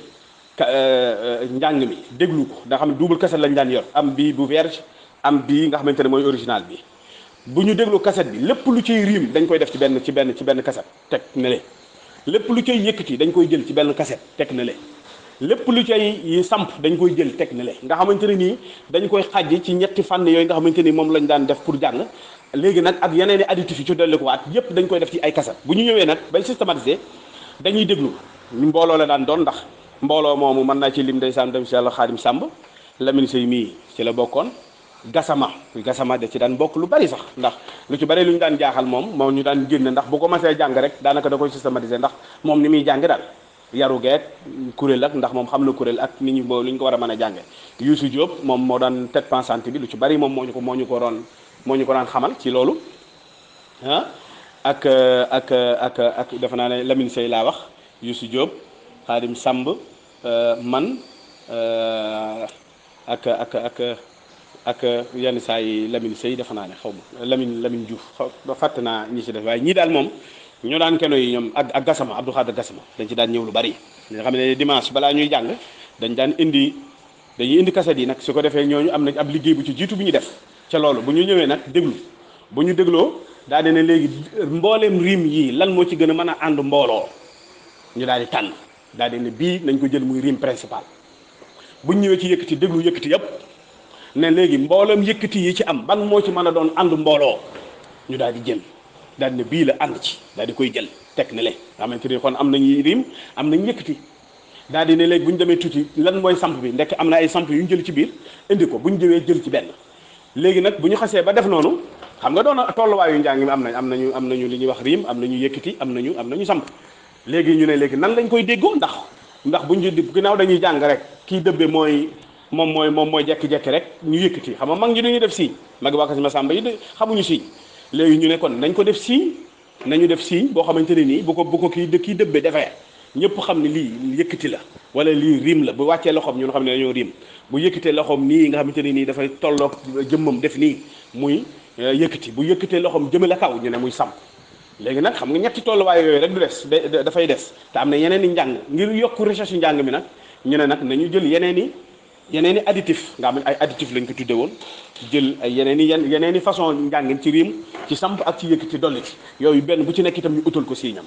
njàng mi déglu ko nga xam ne double cassette lañ daan yor am bii bu vierge am bii nga xamante ne mooy original bi bu ñu déglu cassette bi lépp lu ciy riim dañ koy def ci benn cassette teg ne le lépp lu cay yëkkati dañ koy jël ci benn cassette teg ne le lépp lu cay samp dañ koy jël teg ne le nga xamante ne nii dañ koy xàjj ci ñetti fànn yooyu nga xamante ni moom lañ daan def pour jàng léegi nag ak yeneen i additifs yi ci dolli ko waat yépp dañ koy def ci ay cassette bu ñu ñëwee nag bay systématiser dañuy déglu ñu mbooloo la daan doon ndax mbooloo moomu mën naa ci lim ndeysaan dem si yàlla Xaadim Sàmb Lamine Sey mii ci la bokkoon gasama da ci daan bokk lu bari sax ndax lu ci bari lu ñu daan jaaxal moom ñu daan génn ndax bu ko masee jàng rek daanaka da koy systématiser ndax moom ni muy jàng daal yaru geek kuréel ak ndax moom xam na kuréel ak nit ñi li ñu ko war a mën a jànge Youssou Diop moom moo daan tête pensante bi lu ci bari moom moo ñu ko daan xamal ci loolu ah ak defe naa ne Lamine Sey laa wax Youssou Diop Xaadim Samb man ak yenn saa yi Lamine Sey defe naa ne xaw ma Lamine Diouf ba fàtte naa ñi ci def waaye ñii daal moom ñoo daan keno yi ñoom ak Gassama Abdou Khader Gassama dañ ci daan ñëw lu bari nga xam ne dimanche balaa ñuy jàng dañuy indi cassette yi nag su ko defee ñooñu am nañ ab liggéey bu ci jiitu bu ñu def ca loolu bu ñu ñëwee nag déglu bu ñu dégloo daal di ne léegi mbooleem riim yii lan moo ci gën a mën a ànd mbooloo ñu daal di tànn daal di ne bii nañ ko jël muy riim principal bu ñu ñëwee ci yëkkati déglu yëkkati yëpp ne léegi mbooloom yëkkati yi ci am ban moo ci mën a doon ànd mbooloo ñu daal di jël daal di ne bii la ànd ci daal di koy jël teg ne le nga xamante ni kon am nañu riim am nañ yëkkati daal di ne léegi bu ñu demee tuuti lan mooy samp bi ndekk am na ay samp yu ñu jël ci biir indi ko bu ñu jëwee jël ci benn léegi nag bu ñu xasee ba def noonu xam nga doon na tolluwaayu njàng mi am nañu li ñuy wax riim am nañu yëkkati am nañu samp léegi ñu ne léegi nan lañ koy déggoo ndax buñ ginnaaw dañuy jàng rek kii dëbbe moom mooy jekki-jekki rek ñu yëkkati xam nga mag ñi dañuy def siiñ mag waa Kasima Samba yi xamuñu siiñ léegi ñu ne kon nañ ko def siiñ nañu def siiñ boo xamante ne nii bu ko kii dëbbe defee ñëpp xam ne lii yëkkati la wala lii riim la bu wàccee loxoom ñu xam ne dañoo riim bu yëkkatee loxoom nii nga xamante ne nii dafay tolloog jëmmam def nii muy yëkkati bu yëkkatee loxoom jëmale kaw ñu ne muy samp léegi nag xam nga ñetti tolluwaay yooyu rek du des dafay des te am na yeneen i njàng ngir yokk recherche njàng mi nag ñu ne nag nañu jël yeneen i additif nga xam ne ay additif lañ ko tudde woon jël ay yeneen i façon njàngin ci riim ci samp ak ci yëkkati dolli ci yooyu benn bu ci nekk itam ñu utal ko siiñam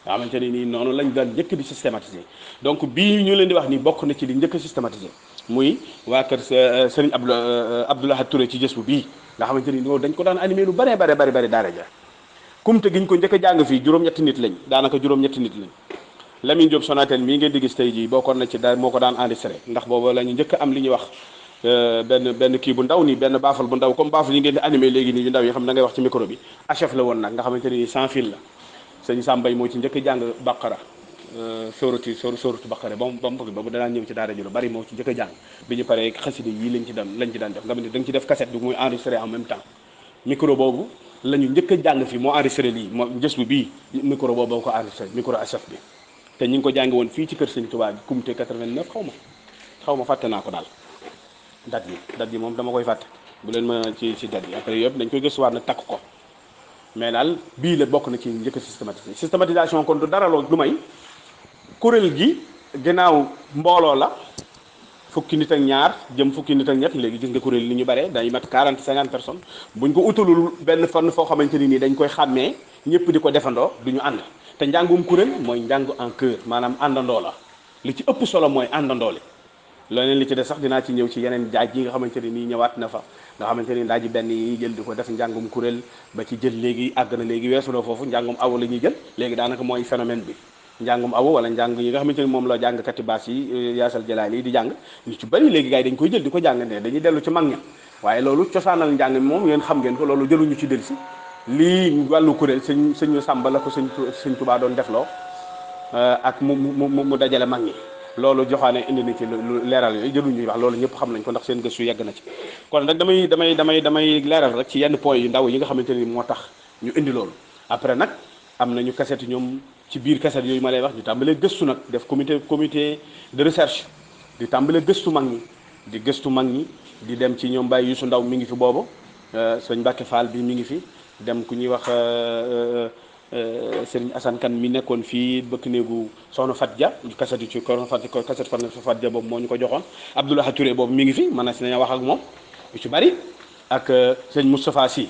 nga xamante ne nii noonu lañ daan njëkk di systématiser donc bii ñu leen di wax ni bokk na ci li njëkk a systématiser muy waa kër Serigne Abdoulaye Touré ci jës bu bii nga xamante ni dañ ko daan animé lu bare daara ja kumte giñ ko njëkk a jàng fii juróom-ñetti nit lañ daanaka juróom-ñetti nit lañ Lamine Diop Sonatel mii ngeen di gis tey jii bokkoon na ci moo ko daan enregistré ndax boobu la ñu njëkk am li ñuy wax benn kii bu ndaw nii benn baafal bu ndaw comme baafal yi ngeen di animé léegi nii yu ndaw yi xam da ngay wax ci micro bi HF la woon nag nga xamante ni sans fil la sëñ Sambay moo ci njëkk a jàng Baqara sóoratu Baqara ba mu danaa ñëw ci daara ji lu bari moo ci njëkk a jàng bi ñu paree xasida yii lañ ci daan def nga xam ne da nga ci def cassette bi muy enregistré en même temps micro boobu la ñu njëkk a jàng fii moo enregistré lii moo jës bu bii micro boobu boo ko enregistré micro HF bi te ñu ngi ko jàngi woon fii ci kër Sëñ Tuubaa bi Kumte 89 xaw ma fàtte naa ko daal date yi moom dama koy fàtte bu leen ma ci date yi après yëpp dañ koy gëstuwaat nag takk ko mais daal bii la bokk na ci njëkk a systématisation kon du dara lu may kuréel gi ginnaaw mbooloo la fukki nit ak ñaar jëm fukki nit ak ñett léegi gis nga kuréel li ñu bare day mat 40 50 personnes buñ ko utalul benn fan foo xamante ni nii dañ koy xàmmee ñëpp di ko defandoo du ñu ànd te njàngum kuréel mooy njàngu en chœur maanaam àndandoo la li ci ëpp solo mooy àndandoo li leneen li ci des sax dinaa ci ñëw ci yeneen jaaj yi nga xamante ne nii ñëwaat na fa nga xamante ni ndaaji benn yi jël di ko def njàngum kuréel ba ci jël léegi àgg na léegi weesu na foofu njàngum awo la ñuy jël léegi daanaka mooy phénomène bi njàngum awo wala njàng yi nga xamante ni moom la jàngkati baas yi yaasal jalaali yi di jàng ñu ci bëri léegi gars yi dañ koy jël di ko jàng ne dañuy dellu ci mag ña waaye loolu cosaanal njàng mi moom ngeen xam ngeen ko loolu jëluñu ci del si lii wàllu kuréel sëñ Sàmba la ko sëñ Tubaa doon defloo ak mu dajale mag ñi loolu joxaane indi na ci lu leeral yooyu jëluñuy wax loolu ñëpp xam nañ ko ndax seen gëstu yegg na ci kon nag damay leeral rek ci yenn point yu ndaw yi nga xamante ni moo tax ñu indi loolu après nag am nañu cassette ñoom ci biir cassette yooyu ma lay wax ñu tàmbalee gëstu nag def comité de recherche di tàmbalee gëstu mag ñi di dem ci ñoom Baye Youssou Ndaw mi ngi fi boobu sëñ Mbacke Fall bi mi ngi fi dem ku ñuy wax Serigne Assane Kane mi nekkoon fii bëkk néegu soxna Fat Dia cassette ci cassette Fat Dia boobu moo ñu ko joxoon Abdoulaye Touré boobu mi ngi fi mën na si nañu wax ak moom yu ci bari ak sëñ Moustapha Sy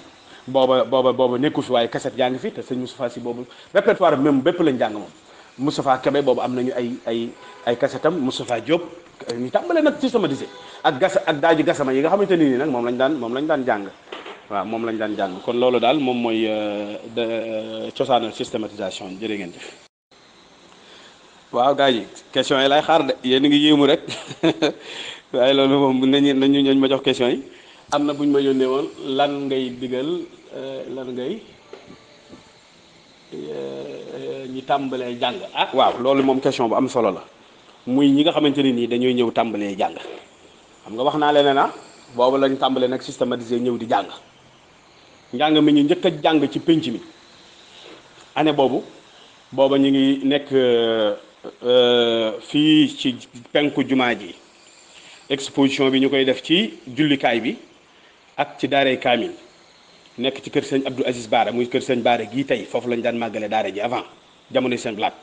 booba nekku fi waaye cassette yaa ngi fi te sëñ Moustapha Sy boobu répertoire bi même bépp lañ jàng moom Moustapha Kébé boobu am nañu ay cassette am Moustapha Diop ñu tàmbale nag systématisé ak daaji gasama yi nga xamante ni nag moom lañ daan jàng waaw moom lañ daan jàng kon loolu daal moom mooy cosaanal systématisation jërë ngeen jëf waaw gars yi question yi lay xaar de yéen a ngi yéemu rek waaye loolu moom nañu ma jox question yi am na bu ñu ma yónnee woon lan ngay digal lan ngay ñi tàmbalee jàng waaw loolu moom question bu am solo la muy ñi nga xamante ne nii dañooy ñëw tàmbalee jàng xam nga wax naa leen na boobu lañ tàmbalee nag systématiser ñëw di jàng njàng mi ñu njëkk a jàng ci pénc mi année booba ñu ngi nekk fii ci penku jumaa ji exposition bi ñu koy def ci jullikaay bi ak ci daaray kaamil nekk ci kër sëñ Abdou Aziz Baara muy kër sëñ Baara gii tey foofu lañ daan màggale daara ji avant jamono seen blaat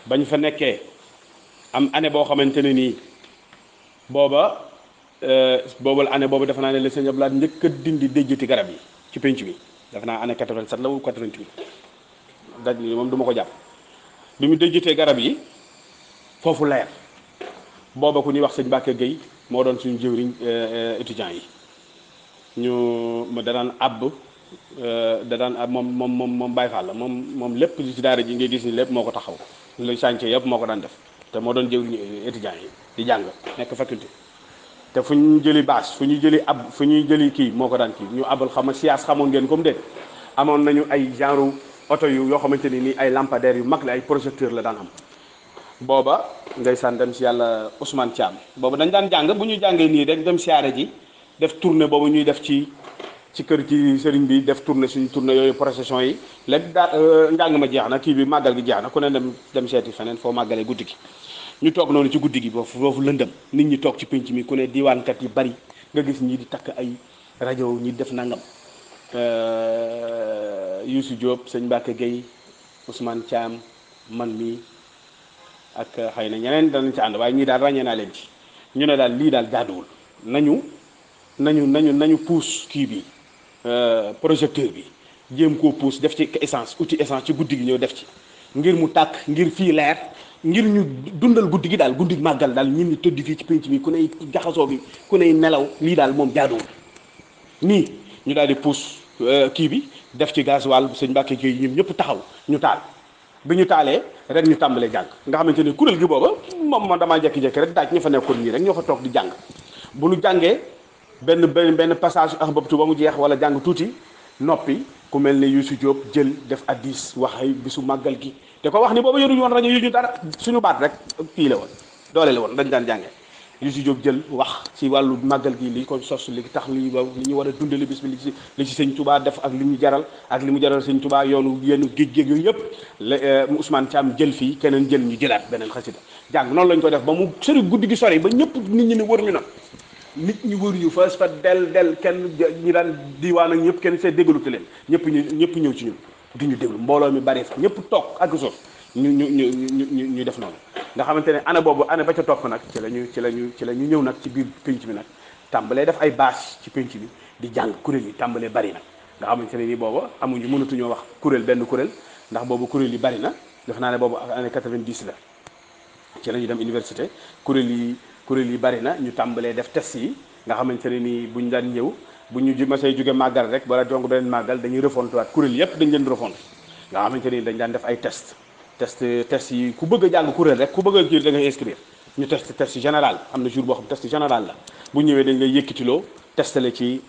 bañ fa nekkee am année boo xamante ne nii booba année boobu dafa naa ne la sëñ Abdou Lahad njëkk a dindi déjjati garab yi ci penc mi dafa naa année 87 la wu 88 daj li moom du ma ko jàpp bi mu déjjatee garab yi foofu leer booba ku ñuy wax sëñ Mbacke Gueye moo doon suñu jëwriñ étudiants yi da daan àbb moom Baye Fall la moom lépp ci daara ji ngay gis ni lépp moo ko taxaw le chantier yëpp moo ko daan def te moo doon jëwriñ étudiants yi di jàng nekk faculté te fu ñu jëli bâche fu ñu jëli fu ñuy jëli kii moo ko daan kii ñu abal xam siyaas xamoon ngeen comme déet amoon nañu ay genre oto yoo xamante ni nii ay lampadaires yu mag la ay projecteur la daan am booba ndeysaan dem si yàlla Ousmane Thiam booba dañ daan jàng bu ñu jàngee nii rek dem siyaare ji def tournée boobu ñuy def ci kër ci sëriñ bi def tournée suñu tournée yooyu procession yi léegi njàng ma jeex na kii bi màggal gi jeex na ku ne dem seeti feneen foo màggalee guddi gi ñu toog noonu ci guddi gi foofu lëndëm nit ñi toog ci pénc mi ku ne diwaankat yi bari nga gis ñi di takk ay rajo ñi def nangam Youssou Diop sëñ Mbacke Gueye Ousmane Thiam man mi ak xëy na ñeneen danañ ci ànd waaye ñii daal ràññee naa leen ci ñu ne daal lii daal jaaduwul nañu puus kii bi projecteur bi jéem koo puus def ci essence outil essence ci guddi gi ñëw def ci ngir mu tàkk ngir fii leer ngir ñu dundal guddi gi daal guddi màggal daal ñun ñi tëdd fii ci pénc mi ku ney jaxasoo bi ku ney nelaw lii daal moom jaaduwul nii ñu daal di puus kii bi def ci gasoil sëñ Mbacke Gueye ñun ñëpp taxaw ñu taal bi ñu taalee rek ñu tàmbalee jàng nga xamante ne kuréel gi booba moom man damaa jekki-jekki rek daaj ña fa nekkoon nii rek ñoo fa toog di jàng bu ñu jàngee benn passage ak babtu ba mu jeex wala jàng tuuti noppi ku mel ne Youssou Diop jël def addis wax ay bisu màggal gi te ko wax ni booba yoruñu woon rajo yu ñu dara suñu baat rek kii la woon doole la woon dañ daan jàngee Youssou Diop jël wax ci wàllu màggal gi li ko sos li tax li ñu war a dundale bis bi li ci sëñ Touba def ak li ñu jaral ak li mu jaral sëñ Touba yoonu yenn géej yooyu yëpp Ousmane Thiam jël fii keneen jël ñu jëlaat beneen xasida jàng noonu lañ ko def ba mu sori guddi gi sori ba ñëpp nit ñi ne wër ñu na nit ñi wër ñu fa del kenn ñi daan diwaan ak ñëpp kenn see déggalute leen ñëpp ñëw ci ñun di ñu déglu mbooloo mi bari fa ñëpp toog ak suuf ñu def noonu nga xamante ne année boobu année ba ca topp nag ci la ñu ñëw nag ci biir pénc bi nag tàmbalee def ay bâche ci pénc bi di jàng kuréel yi tàmbalee bari nag nga xamante ne nii booba mënatuñoo wax benn kuréel ndax boobu kuréel yi bari na def naa ne boobu année 90 la ci la ñu dem université kuréel yi bari na ñu tàmbalee def test yi nga xamante ne nii buñ daan ñëw bu ñu masay jóge màggal rek wala donc beneen màggal dañuy refonte waat kuréel yépp dañ leen refonte nga xamante ni dañ daan def ay test yi ku bëgg a jàng kuréel rek ku bëgg a kii da ngay inscrire ñu test général am na jour boo xam test général la bu ñëwee dañ lay yëkkatiloo testale ci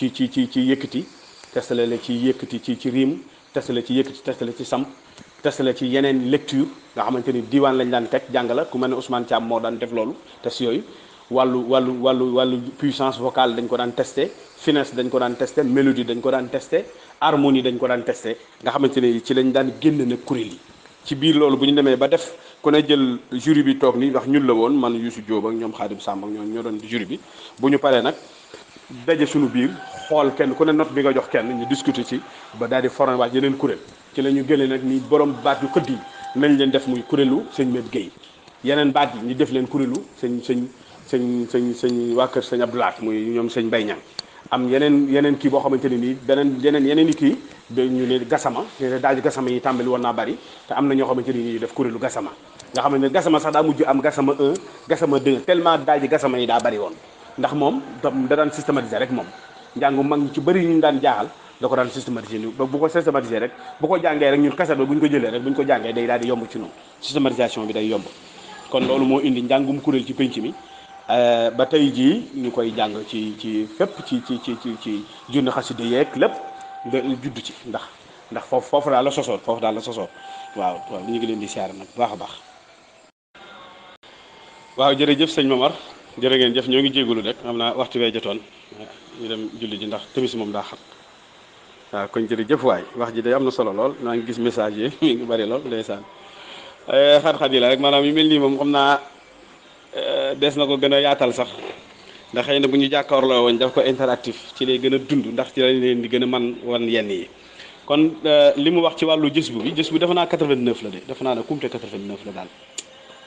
yëkkati testale la ci yëkkati ci riim testale ci yëkkati testale ci samp testale ci yeneen lecture nga xamante ni diiwaan lañ daan teg jàng la ku mel ne Ousmane Thiam moo daan def loolu test yooyu wàllu puissance vocale dañ ko daan testé finesse dañ ko daan testé mélodie dañ ko daan testé harmonie dañ ko daan testé nga xamante ne ci lañ daan génn nag kuréel yi ci biir loolu bu ñu demee ba def ku ne jël jury bi toog ni ndax ñun la woon man Youssou Diop ak ñoom Khadim Samb ak ñoo doon jury bi bu ñu paree nag daje suñu biir xool kenn ku ne note bi nga jox kenn ñu discuter ci ba daal di formé waat yeneen kuréel ci la ñu gëlee nag ni borom baat yu xëdd yi nañ leen def muy kuréelu sëñ Med Gueye yeneen baat yi ñu def leen kuréelu sëñ waa kër sëñ Abdoulaat muy ñoom sëñ Mbaye Niang am yeneen kii boo xamante ne nii yeneen i kii ñu ne gasama daal di gasama yi tàmbali woon naa bari te am na ñoo xamante ne nii def kuréelu gasama nga xamante ne gasama sax daa mujj am gasama 1 gasama 2 tellement daal di gasama yi daa bari woon ndax moom da daan systématiser rek moom njàngu mag ñi ci bëri ñu daan jaaxal da ko daan systématiser ni bu ko systématiser rek bu ko jàngee rek ñun kaset ba bu ñu ko jëlee rek bu ñu ko jàngee day daal di yomb ci noonu systématisation bi day yomb kon loolu moo indi njàngum kuréel ci penc mi ba tey jii ñu koy jàng ci fépp ci junni xasida yeeg lépp nga judd ci ndax foofu daal la sosoo waaw ñu ngi leen di siyaare nag baax a baax. waaw jërëjëf sëñ Momar jërë ngeen jëf ñoo ngi jégalu rek xam naa waxtu bee jotoon ñu dem julli ji ndax timis moom daa xat waaw kon jërëjëf waay wax ji day am na solo lool maa ngi gis message yi mi ngi bari lool ndeysaan xat-xat yi la rek maanaam yu mel nii moom xam naa des na ko gën a yaatal sax ndax xëy na bu ñu jàkkaarloo woon daf ko interactif ci lay gën a dund ndax ci lañ leen di gën a man wan yenn yi kon li mu wax ci wàllu jës bu defe naa 89 la de defe naa ne kumte 89 la daal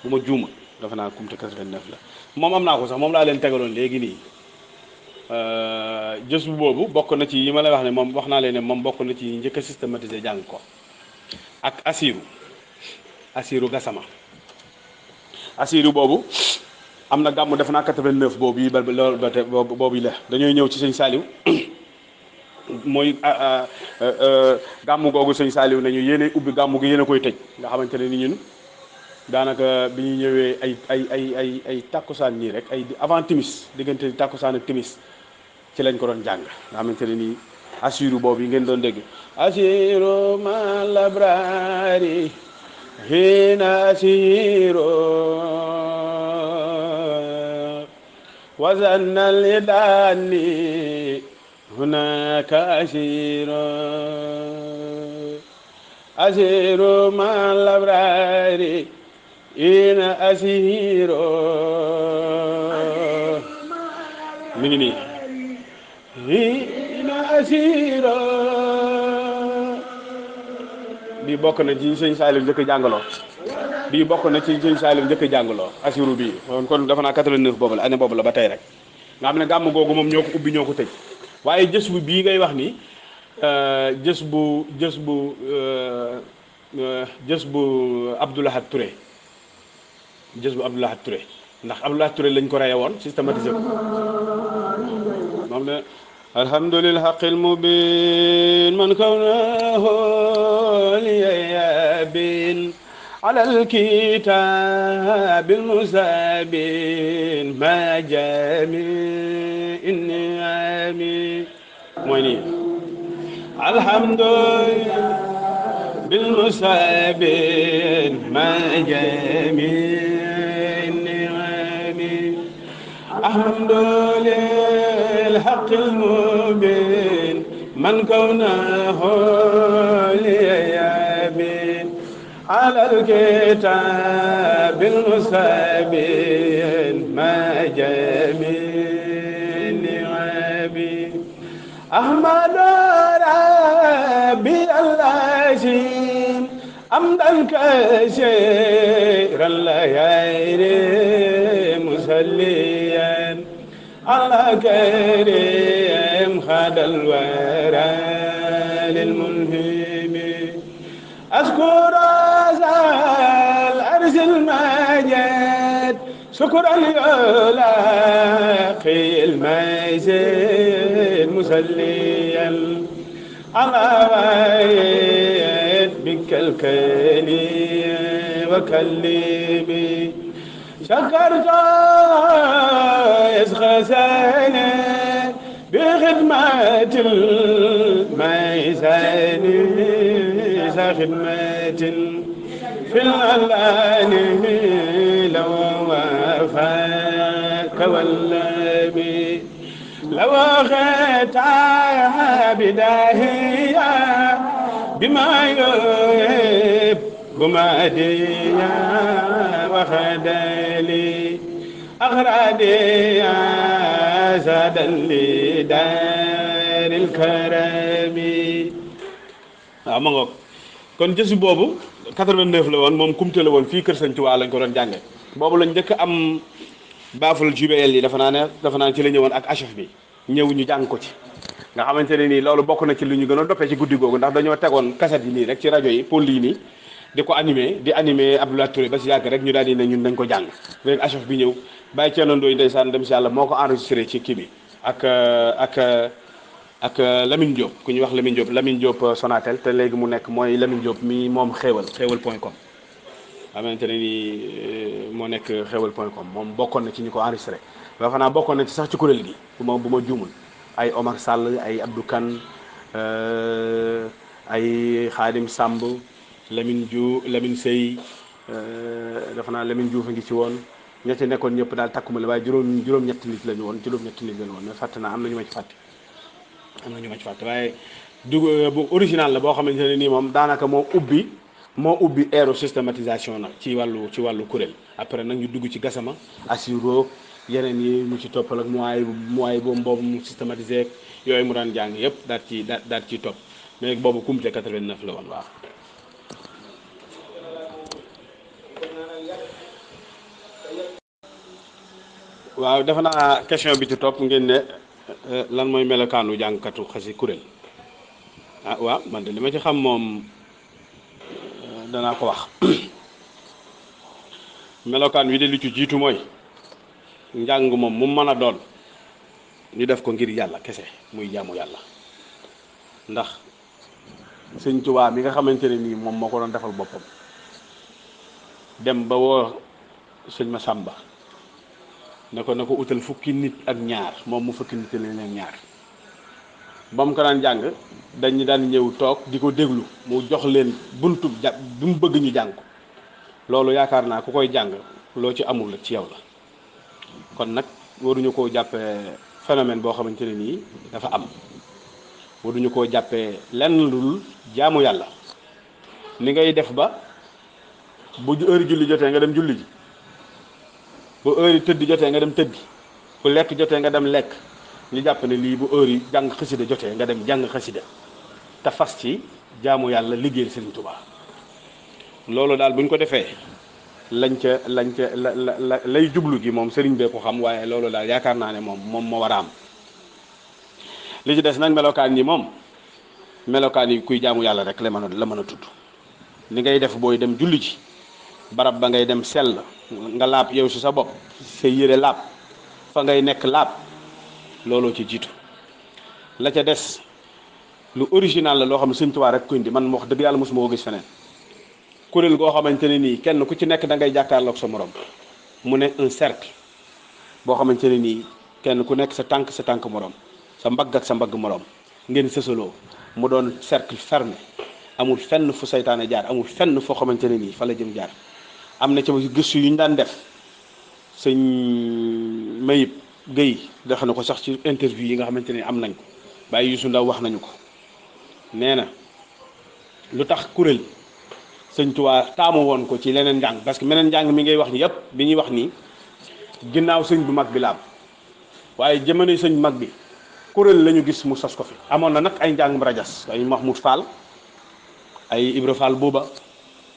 bu ma juuma defe naa kumte 89 la moom am naa ko sax moom laa leen tegaloon léegi nii jës bu boobu bokk na ci yi ma lay wax ne moom wax naa leen ne moom bokk na ci njëkk a systématiser jàng ko ak asiru gasama asiru boobu am na gàmmu def naa 89 boobu yi boobu yi la dañooy ñëw ci sëñ Saliou mooy gàmmu googu sëñ Saliou nañu yéene ubbi gàmmu gi yéen a koy tëj nga xamante ne ni ñun daanaka bi ñu ñëwee ay takkusaan nii rek ay avant timis diggante takkusaan ak timis ci lañ ko doon jàng nga xamante ne nii asiru boobu yi ngeen doon dégg asiru ma labrari hina asiru wazanna lidani hunaka asiru asiru ma labrari hina asiru mi ngi nii asiro bii bokk na ci sëñ Saliou njëkk jàngaloo bii bokk na ci sëñ Saliou njëkk jàngaloo asiru bii kon dafa naa 89 boobu la année boobu la ba tey rek nga xam ne gàmm googu moom ñoo ko ubbi ñoo ko tëj waaye jës bu bii ngay wax ni jës bu Abdoulahat Touré jës bu Abdoulahat Touré ndax Abdoulahat Touré lañ ko reye woon systématisé ko moom ne alhamdulil haqqil mubin man kawnahu liyabin alal kitabil musabin ma jami inni ami mooy nii alhamdulillah bil musabin ma jami inni ami alhamdulillah الحق المبين من كونه ليابين على الكتاب المستبين ما جميل نعمي أحمد ربي العظيم حمدا كثيرا لا يري مسليا على كريم خد الورى للملهم أذكر ذا الأرض المجد شكرا يلاقي المجد مسليا على وعيد بك الكلي وكلمي شكرت يسخسان بخدمة الميزان خدمة في الألان لو وفاك واللبي لو أخذت بداهية بما يحب بمادية وخدلي أغرادي زادا لدار الكرم waaw ma ngoog kon jësu boobu 89 la woon moom kumte la woon fii kër Sëñ Tuubaa lañ ko doon jànge boobu lañ njëkk am baaful jubeel yi dafa naa ci la ñëwoon ak achef bi ñëw ñu jàng ko ci nga xamante ne nii loolu bokk na ci lu ñu gën a doppee ci guddi googu ndax dañoo tegoon kaset yi nii rek ci rajo yi pôle yi nii di ko animé Abdoulaye Touré ba si yàgg rek ñu daal di ne ñun dañ ko jàng léegi achef bi ñëw bàyyi Thierno Ndoye ndeysaan dem si yàlla moo ko enregistré ci kii bi ak Lamine Diop ku ñuy wax Lamine Diop Sonatel te léegi mu nekk mooy Lamine Diop mi moom xéewal.com xamante ne ni moo nekk xéewal.com moom bokkoon na ci ñu ko enregistré ba xanaa bokkoon na ci sax ci kuréel gi bu ma juumul ay Omar Sall ay Abdou Kane ay Khadim Samb Lamine Sey dafa naa Lamine Diouf a ngi ci woon ña ci nekkoon ñëpp daal takkuma la waaye juróom-ñetti nit lañu woon mais fàtte naa am na ñu ma ci fàtte waaye bu original la boo xamante ne nii moom daanaka moo ubbi eeru systématisation nag ci wàllu kuréel après nag ñu dugg ci gasama assuro yeneen yi mu ci toppal ak mooy boobu mu systématisé yooyu mu daan jàng yëpp daal ciy topp mais boobu kumte 89 la woon waaw. waaw defe naa question bi ci topp ngeen ne lan mooy melokaanu jàngkatu xasi kuréel ah waaw man de li ma ci xam moom danaa ko wax melokaan wi de li ci jiitu mooy njàng moom mu mën a doon ñu def ko ngir yàlla kese muy jaamu yàlla ndax Sëñ Tuubaa mi nga xamante ne nii moom moo ko doon defal boppam dem ba woo sëñ Masamba ne ko utal fukki nit ak ñaar moom mu fukki nit leen ñaar ba mu ko daan jàng dañu daan ñëw toog di ko déglu mu jox leen buntu bi mu bëgg ñu jàng ko loolu yaakaar naa ku koy jàng loo ci amul la ci yow la kon nag waruñu koo jàppee phénomène boo xamante ne nii dafa am waruñu koo jàppee lenn lul jaamu yàlla ni ngay def ba bu heure julli jotee nga dem julli ji bu heure tëdd jotee nga dem tëddi bu lekk jotee nga dem lekk ñu jàpp ne lii bu heure yi jàng xasida jotee nga dem jàng xasida te fas ci jaamu yàlla liggéeyal Sëriñ Tuubaa loolu daal bu ñu ko defee lañ ca lay jublu gi moom sëriñ bee ko xam waaye loolu daal yaakaar naa ne moom moo war a am li ci des nag melokaan yi moom melokaan yi kuy jaamu yàlla rek la mën a tudd ni ngay def booy dem julli ji barab ba ngay dem sell nga laab yow si sa bopp sa yére laab fa ngay nekk laab looloo ci jiitu la ca des lu original la loo xam ne Sëriñ Tuubaa rek ko indi man wax dëgg yàlla mosuma ko gis feneen kuréel goo xamante ne nii kenn ku ci nekk da ngay jàkkaarloog sa morom mu ne un cercle boo xamante ne nii kenn ku nekk sa tànk morom sa mbagg ak sa mbagg morom ngeen sësaloo mu doon cercle fermé amul fenn fu saytaane jaar amul fenn foo xamante ne nii fa la jëm jaar am na ca gëstu yu ñu daan def sëñ Mayib Guèye def na ko sax ci interview yi nga xamante ne am nañ ko Baye Youssou Ndaw wax nañu ko nee na lu tax kuréel Sëñ Tuubaa taamu woon ko ci leneen njàng parce que meneen njàng mi ngay wax ni yëpp bi ñuy wax nii ginnaaw sëñ bu mag bi la am waaye jamono sëñ mag bi kuréel la ñu gis mu sos ko fi amoon na nag ay njàngum rajas ay Mahmoud Fall ay Ibra Fall booba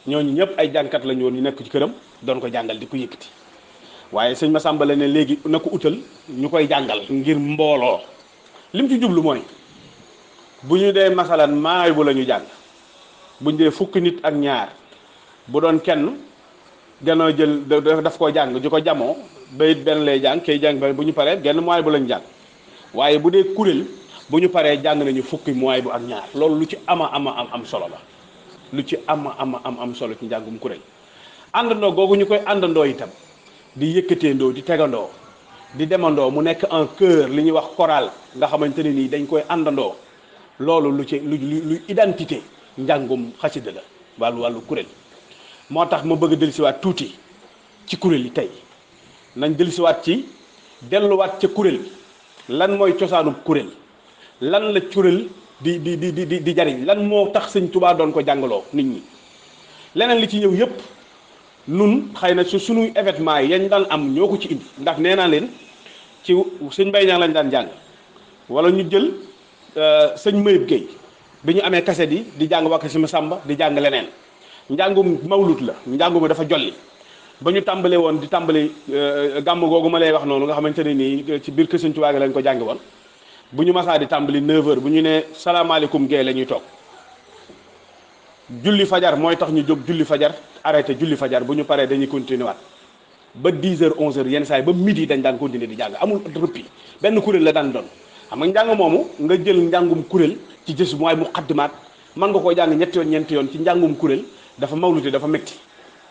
ñooñu ñëpp ay jàngkat lañu woon ñu nekk ci këram doon ko jàngal di ko yëkkati waaye sëñ Massamba la ne léegi na ko utal ñu koy jàngal ngir mbooloo lim ci jublu mooy bu ñu dee masalan maay bu la ñu jàng buñ dee fukki nit ak ñaar bu doon kenn gannaaw jël daf koo jàng ju ko jamoo bayit benn lay jàng kay jàng bu ñu paree genn mooy bu lañ jàng waaye bu dee kuréel bu ñu paree jàng nañu fukki mooy bu ak ñaar loolu lu ci am solo la lu ci am solo ci njàngum kuréel àndandoo googu ñu koy àndandoo itam di yëkkateendoo di tegandoo di demandoo mu nekk en chœur li ñuy wax chorale nga xamante ne nii dañ koy àndandoo loolu lu identité njàngum xasida la wàllu kuréel moo tax ma bëgg a dellusiwaat tuuti ci kuréel yi tey nañ dellusiwaat ci delluwaat ca kuréel lan mooy cosaanub kuréel lan la kuréel di jariñ lan moo tax Sëñ Tuubaa doon ko jàngaloo nit ñi leneen li ci ñëw yépp nun xëy na su suñuy événement yi yañ daan am ñoo ko ci indi ndax nee naa leen ci sëñ Mbay Ñaŋ lañ daan jàng wala ñu jël sëñ Mayib Guèye bi ñu amee kaset yi di jàng wakk si Masamba di jàng leneen njàngum mawlut la njàngum dafa jolli ba ñu tàmbalee woon di tàmbali gàmm googu ma lay wax noonu nga xamante ne nii ci biir kër Sëñ Tuubaa lañ ko jàngi woon bu ñu masaa di tàmbali 9h bu ñu nee salaamaaleykum Guèye la ñuy toog julli fajar mooy tax ñu jóg julli fajar arrêté julli fajar bu ñu paree dañuy continuer waat ba 10h 11h yenn saa yi ba midi dañ daan continuer di jàng amul rëppi benn kuréel la daan doon xam nga njàng moomu nga jël njàngum kuréel ci jës mooy muqaddimaat mën nga koo jàng ñetti yoon ñeenti yoon ci njàngum kuréel dafa mawlute dafa metti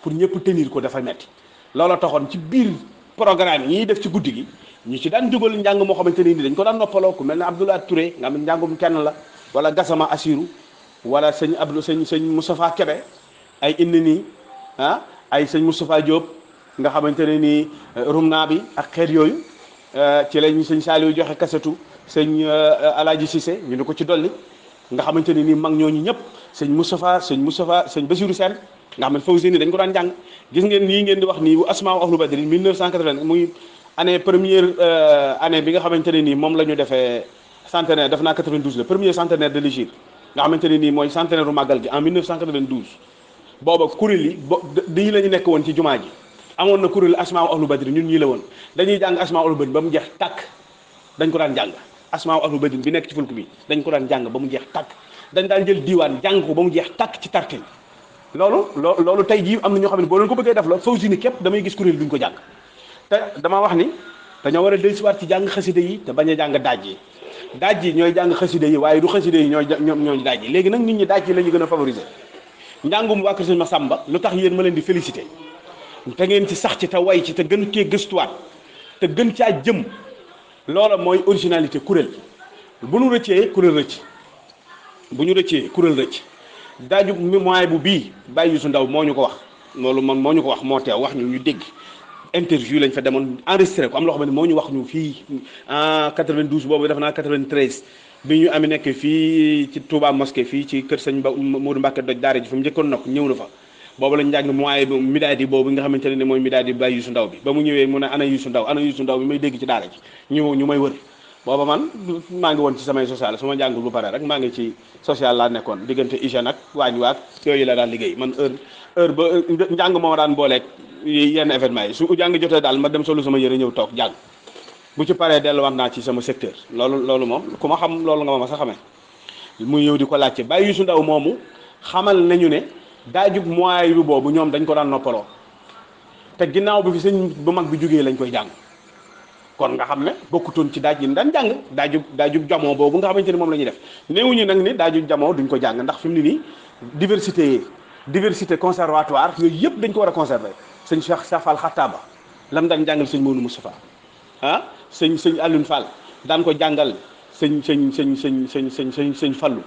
pour ñëpp tenir ko dafa metti loola taxoon ci biir programme yi ñuy def ci guddi gi ñu ci daan jógal njàng moo xamante ne ni dañ ko daan noppaloo ku mel ne Abdoulaye Touré nga xam ne njàngum kenn la wala Gassama Assirou wala sëñ sëñ Moustapha Kébé ay indi nii ay sëñ Moustapha Diop nga xamante ne nii rumna bi ak xeet yooyu ci lañ sëñ Saliou joxe kasetu sëñ Alaaji Cissé ñu ne ko ci dolli nga xamante ne nii mag ñooñu ñëpp sëñ Moustapha sëñ Bassirou Sène nga xam ne Fawzeyni dañ ko daan jàng gis ngeen nii ngeen di wax nii bu Asmaa Ahlu Badri 1980 muy première année bi nga xamante ne nii moom la ñu defee centenaire def naa 92 le premier centenaire de l'hégire nga xamante ne nii mooy centenaire u màggal gi en 1992 booba kuréel yi dañu la ñu nekk woon ci jumaa ji amoon na kuréel Asmaa Ahlu Badri ñun ñii la woon dañuy jàng Asmaa Ahlu Badri ba mu jeex tàkk dañ ko daan jàng Asmaa Ahlu Badri bi nekk ci fulk bi dañ ko daan jàng ba mu jeex tàkk dañ daan jël diiwaan jàng ko ba mu jeex tàkk ci tartil loolu tey jii am na ñoo xam ne boo leen ko bëggee def la Fawzeyni képp damay gis kuréel duñ ko jàng te dama wax ni dañoo war a dellusiwaat ci jàng xasida yi te bañ a jàng daaj yi ñooy jàng xasida yi waaye du xasida yi ñooy daaj yi léegi nag nit ñi daaj yi la ñu gën a favoriser njàngum waa kër Sëñ Masamba lu tax yéen ma leen di félicité te ngeen ci sax ci te way ci te gën cee gëstuwaat te gën caa jëm loola mooy originalité kuréel bu ñu rëccee kuréel rëcc bu ñu rëccee kuréel rëcc daaju moyen bu bii Baye Youssou Ndaw moo ñu ko wax loolu man moo ñu ko wax moo teew wax ñu dégg interview lañ fa demoon enregistré ko am loo xam ne moo ñu wax ñu fii en 92 boobu def naa 93 bi ñu amee nekk fii ci Touba mosquée fii ci kër sëñ Modou Mbacke doj daara ji fa mu njëkkoon nag ñëw na fa boobu lañ njàng moyen bi midaadi boobu nga xamante ne mooy midaadi Baye Youssou Ndaw bi ba mu ñëwee mu ne ana Youssou Ndaw bi may dégg ci daara ji ñu may wër booba man maa ngi woon ci samay social su ma jàngul bu pare rek maa ngi ci social laa nekkoon diggante hygiène ak waañ waak yooyu la daan liggéey man heure ba njàng moo daan booleeg yenn événement yi su jàng jotee daal ma dem solu sama yëre ñëw toog jàng bu ci paree delluwaat naa ci sama secteur loolu moom ku ma xam loolu nga ma sa xamee muy ñëw di ko laajte Baye Youssou Ndaw moomu xamal nañu ne daajub moyen bi boobu ñoom dañ ko daan noppaloo te ginnaaw bi fi sëñ bu mag bi jógee lañ koy jàng kon nga xam ne bokkutoon ci daaj yi daan jàng daajub jamoo boobu nga xamante ni moom la ñuy def néewuñu nag ni daajub jamoo duñ ko jàng ndax fi mu ne nii diversité conservatoire yooyu yëpp dañ ko war a conserver sëñ Cheikh Safal Xattaaba lam daan jàngal sëñ Mounou Moustapha sëñ Alioune Fall daan ko jàngal sëñ Fallu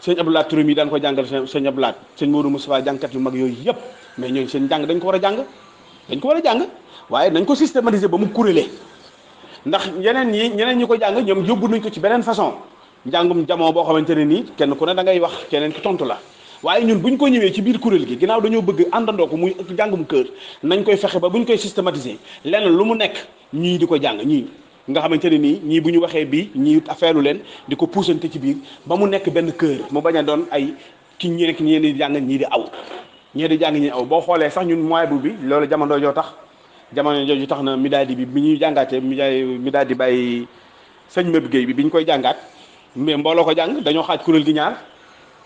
sëñ Abdoulaye Touré mi daan ko jàngal sëñ Abdoulaye sëñ Mounou Moustapha jàngkat yu mag yooyu yëpp mais ñooñu seen jàng dañ ko war a jàng waaye nañ ko systématiser ba mu kurélee ndax ñeneen ñi ko jàng ñoom yóbbu nañ ko ci beneen façon njàngum jamoo boo xamante ne nii kenn ku ne da ngay wax keneen ki tontu la waaye ñun buñ ko ñëwee ci biir kuréel gi ginnaaw dañoo bëgg àndandoo ko muy jàngum kër nañ koy fexe ba buñ koy systématiser lenn lu mu nekk ñii di ko jàng ñii nga xamante ne nii ñii bu ñu waxee bii ñii affaire leen di ko puusante ci biir ba mu nekk benn kër mu bañ a doon ay ki ñi nekk ñii di jàng ñii di aw ñii di jàng ñii aw boo xoolee sax ñun moyen bu bi loolu jamono jooju tax na midaadi bi ñuy jàngaatee midaadi bàyyi sëñ Mab Guèye bi ñu koy jàngaat mais mbooloo ko jàng dañoo xaaj kuréel gi ñaar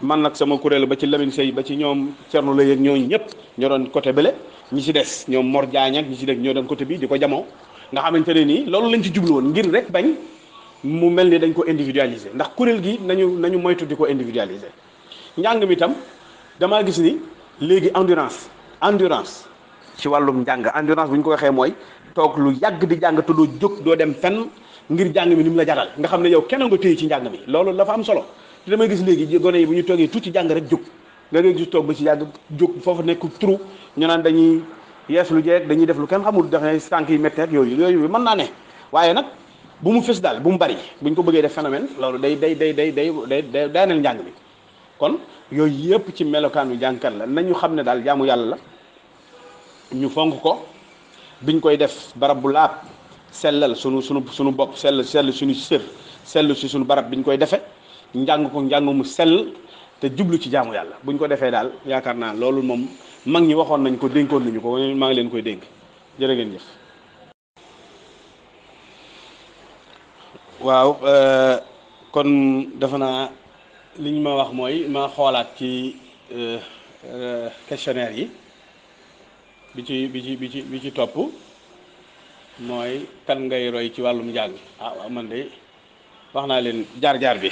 man nag sama kuréel ba ci Lamine Sey ba ci ñoom Thierno Lay ak ñooñu ñëpp ñoo doon côté bële ñi ci des ñoom Mor Diagne ak ñi ci des ñoo doon côté bi di ko jamoo nga xamante ne nii loolu lañ ci jublu woon ngir rek bañ mu mel ni dañ ko individualiser ndax kuréel gi nañu moytu di ko individualiser njàng mi tam damaa gis ni léegi endurance ci wàllum njàng endurance bu ñu ko waxee mooy toog lu yàgg di jàng te doo jóg doo dem fenn ngir jàng mi ni mu la jaral nga xam ne yow kenn nga téye ci njàng mi loolu dafa am solo te damay gis léegi gone yi bu ñu toogee tuuti jàng rek jóg nga ngay gis toog ba ci yàgg jóg foofu nekk trou ñu naan dañuy yees lu jeeg dañuy def lu kenn xamul dafa tànk yi métti ak yooyu mën naa ne waaye nag bu mu fës daal bu mu bari buñ ko bëggee def phénomène loolu day daaneel njàng mi kon yooyu yëpp ci melokaanu jàngkat la nañu xam ne daal jaamu yàlla la ñu fonk ko biñ koy def barab bu laab sellal sunu bopp sell suñu sër sell si suñu barab biñ koy defe njàng ko njàng mu sell te jublu ci jaamu yàlla buñ ko defee daal yaakaar naa loolu moom mag ñi waxoon nañ ko dénkoon nañu ko maa ngi leen koy dénk jërë ngeen jëf. waaw kon defe naa li ñu ma wax mooy ma xoolaat ci questionnaire yi bi ci topp mooy kan ngay roy ci wàllum njàng waaw man de wax naa leen jaar-jaar bi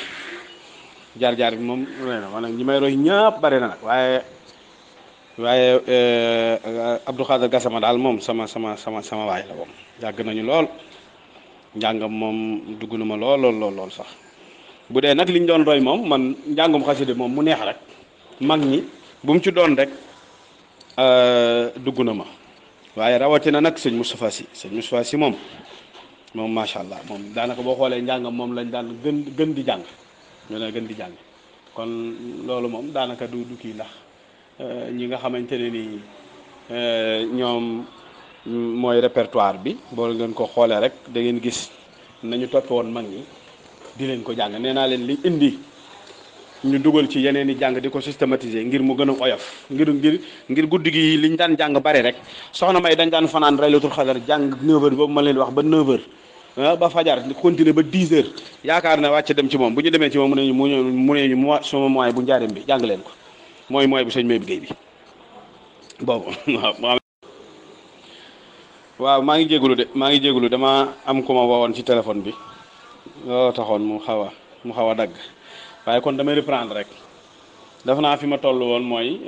moom roy na man nag ñi may roy ñëpp bari na nag waaye Abdou Khader Gassama daal moom sama waay la moom yàgg nañu lool njàngam moom dugg na ma lool sax bu dee nag li ñu doon roy moom man njàngum xaside moom mu neex rek mag ñi bu mu ci doon rek dugg na ma waaye rawatina nag sëñ Moustapha Sy moom macha allah moom daanaka boo xoolee njàngam moom lañ daan gën di jàng ñu ne gën di jàng kon loolu moom daanaka du kii ndax ñi nga xamante ne ni ñoom mooy répertoire bi boo ngeen ko xoolee rek da ngeen gis nañu toppe woon mag ñi di leen ko jàng nee naa leen li indi ñu dugal ci yeneen i jàng di ko systématiser ngir mu gën a oyof ngir guddi gi liñ daan jàng bari rek soxna may dañ daan fanaan Laylatul Qadr jàng 9h boobu ma leen wax ba 9h ba fajar continuer ba 10h yaakaar ne wàcc dem ci moom bu ñu demee ci moom mu ne ñu sama moyen bu njaareem bi jàng leen ko mooy bu sëñ Mbaye Guèye bi boobu waaw maa ngi jégalu dama am ku ma woowoon ci téléphone bi loo taxoon mu xaw a dagg waaye kon damay reprendre rek def naa fi ma toll woon mooy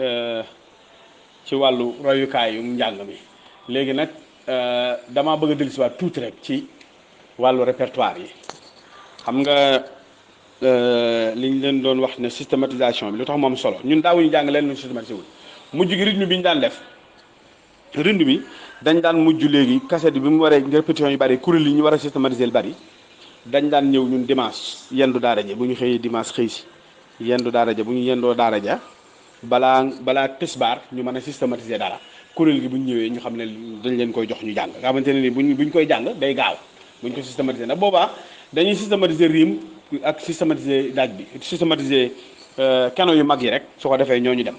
ci wàllu royukaayu njàng mi léegi nag damaa bëgg a dellusiwaat tuuti rek ci wàllu répertoire yi xam nga li ñu leen doon wax ne systématisation bi lu tax moom solo ñun daawuñu jàng leen lu systématisé wul mujj gi rythme bi ñu daan def rythme bi dañ daan mujj léegi cassette bi mu waree répétition yu bari kuréel yi ñu war a systématiser lu bari dañ daan ñëw ñun dimanche yendu daara ja bu ñu xëyee dimanche xëy si yendu daara ja bu ñu yendoo daara ja balaa tisbaar ñu mën a systématiser dara kuréel gi bu ñu ñëwee ñu xam ne dañ leen koy jox ñu jàng nga xamante ne ni buñ koy jàng day gaaw buñ ko systématiser nag boobaa dañuy systématiser rime ak systématiser daaj bi systématiser keno yu mag yi rek su ko defee ñooñu dem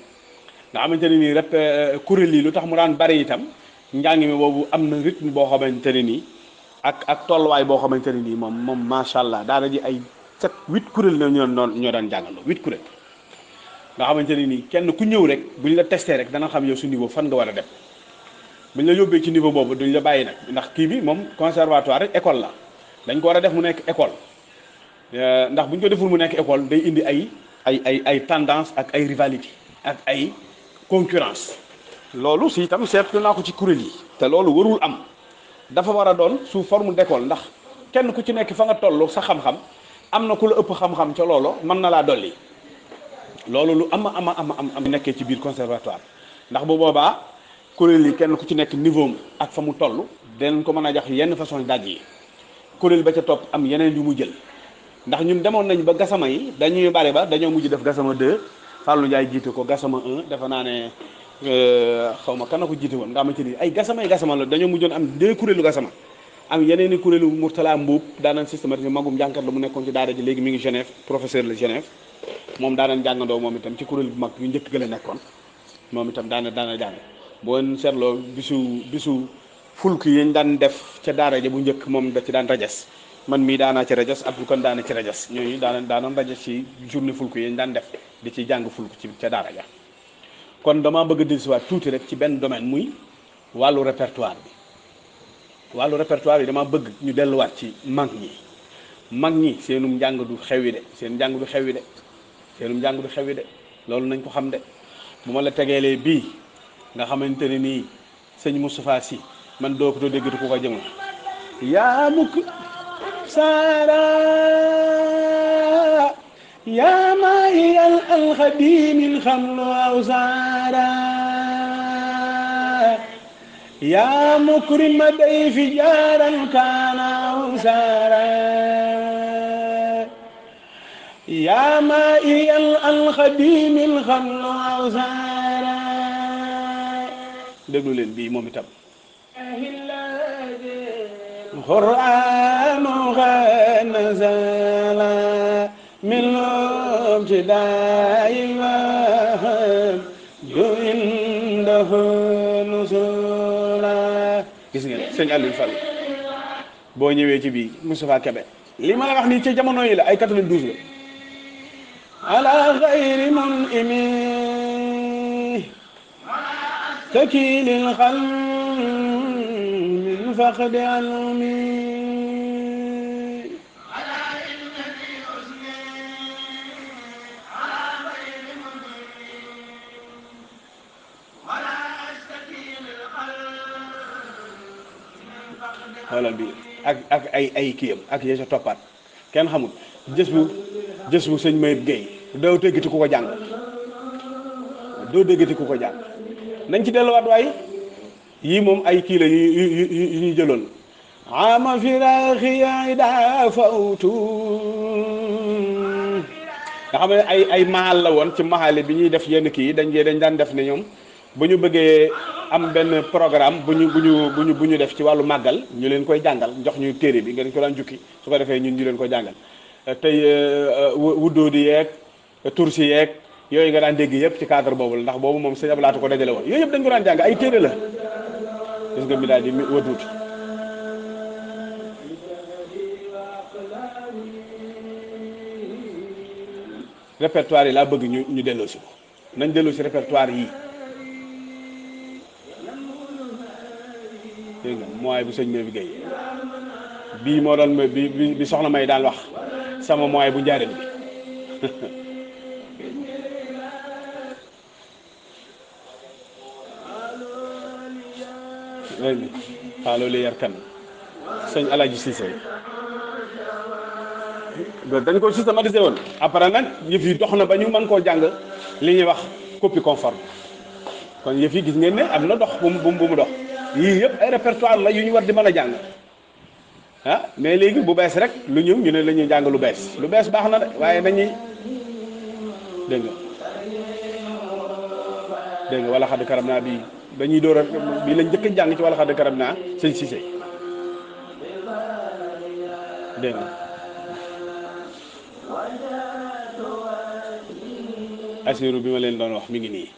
nga xamante ne nii rek kuréel yi lu tax mu daan bari itam njàng mi boobu am na rythme boo xamante ne nii ak tolluwaay boo xamante ne nii moom macha allah daara ji ay 8 kuréel la ñoo daan jàngandoo 8 kuréel nga xamante ne nii kenn ku ñëw rek bu ñu la testé rek dana xam yow su niveau fan nga war a dem bu ñu la yóbbee ci niveau boobu duñ la bàyyi nag ndax kii bi moom conservatoire rek école la dañ ko war a def mu nekk école ndax bu ñu ko deful mu nekk école day indi ay tendance ak ay rivalité ak ay concurrence loolu si itam seetlu naa ko ci kuréel yi te loolu warul am dafa war a doon sous forme d'école ndax kenn ku ci nekk fa nga toll sa xam-xam am na ku la ëpp xam-xam ca loolo mën na laa dolli loolu lu am nekkee ci biir conservatoire ndax bu boobaa kuréel yi kenn ku ci nekk niveau ak fa mu toll dinañ ko mën a jox yenn façon daj yi kuréel ba ca topp am yeneen yu mu jël ndax ñun demoon nañ ba gasama yi dañuy bari ba dañoo mujj def gasama 2 Fallou Ndiaye jiite ko gasama 1 defe naa ne xaw ma kan na ko jiite woon nga xamante ni ay gasama la dañoo mujjoon am 2 kuréelu gasama am yeneen i kuréelu Mourtala Mbuub daanañ systématiser magum jànkat la mu nekkoon ci daara ji léegi mi ngi Genève professeur la Genève moom daanañ jàngandoo moom itam ci kuréel bu mag yu njëkk gën a nekkoon moom itam daana jàng boo seetloo bisu fulk yi ñu daan def ca daara ja bu njëkk moom da ci daan rajas man mii daanaa ci rajas Abdou kon daana ci rajas ñooñu daanoon rajas ci journée fulk yi ñu daan def di ci jàng fulk ci ca daara ja kon damaa bëgg a dellusiwaat tuuti rek ci benn domaine muy wàllu répertoire bi dama bëgg ñu delluwaat ci mag ñi seenum njàng du xewi de seen njàng du xewi de loolu nañ ko xam de bu ma la tegeelee bii nga xamante ne nii sëñ Moustapha Sy man doo ko déggatu ku ko jëmal yaa mukk saara yaa maayi al xadimin xam lu aw saara yaa mukrima day fi jaaran kaanaaw saara yaa maayi al xadimin xam lu aw saara déglu leen bii moom itam القرآن قد نزل من ابتداء الوهاب عنده نزولا gis ngeen sëñ Aliou Fall boo ñëwee ci bii Moustapha Kébé li ma la wax nii ci jamono yi la ay 92 la ala xayri man imi takilil xal فقد علمي على الذي حسني على غير مدري ولا اشتكي للقلب xoolal bi ak ay kiyam ak ya ca toppaat kenn xamul jës bu sëñ Mayib Guèye doo déggati ku ko jàng nañ ci delluwaat waaye yii moom ay kii la yu ñu jëloon ama firaxiya daa fawtu nga xam ne ay mahal la woon ci mahali bi ñuy def yenn kii dañ daan def ne ñoom bu ñu bëggee am benn programme bu ñu def ci wàllu màggal ñu leen koy jàngal jox ñu téere bi nga dañ ko daan jukki su ko defee ñun ñu leen koy jàngal tey wuddoo di yeeg tursi yeeg yooyu nga daan dégg yëpp ci cadre boobu la ndax boobu moom sëñ Ablaatu ko dajale woon yooyu yëpp dañ ko daan jàng ay téere la gis nga mi daal di watuut répertoire yi laa bëgg ñu delloo si ko nañ delloo si répertoire yi dégg nga mooy bu sëñ Mayib Guèye bii moo doon bi soxna May daan wax sama mooy bu njaareem bi léegi xaaloo li yar kan sëñ Alaaji Cissé dañ ko systématisé woon après nag yëf yi dox na ba ñu mën koo jàng li ñuy wax copie conforme kon yëf yi gis ngeen ne am na dox bu mu dox yii yëpp ay répertoire la yu ñu war di mën a jàng ah mais léegi bu bees rek lu ñëw ñu ne la ñuy jàng lu bees baax na de waaye nañuy dégg nga wala xadd karam naa bii dañuy door a bii lañ njëkk a jàng ci wala xadd karam naa sëñ Cissé dégg nga asiru bi ma leen doon wax mi ngi nii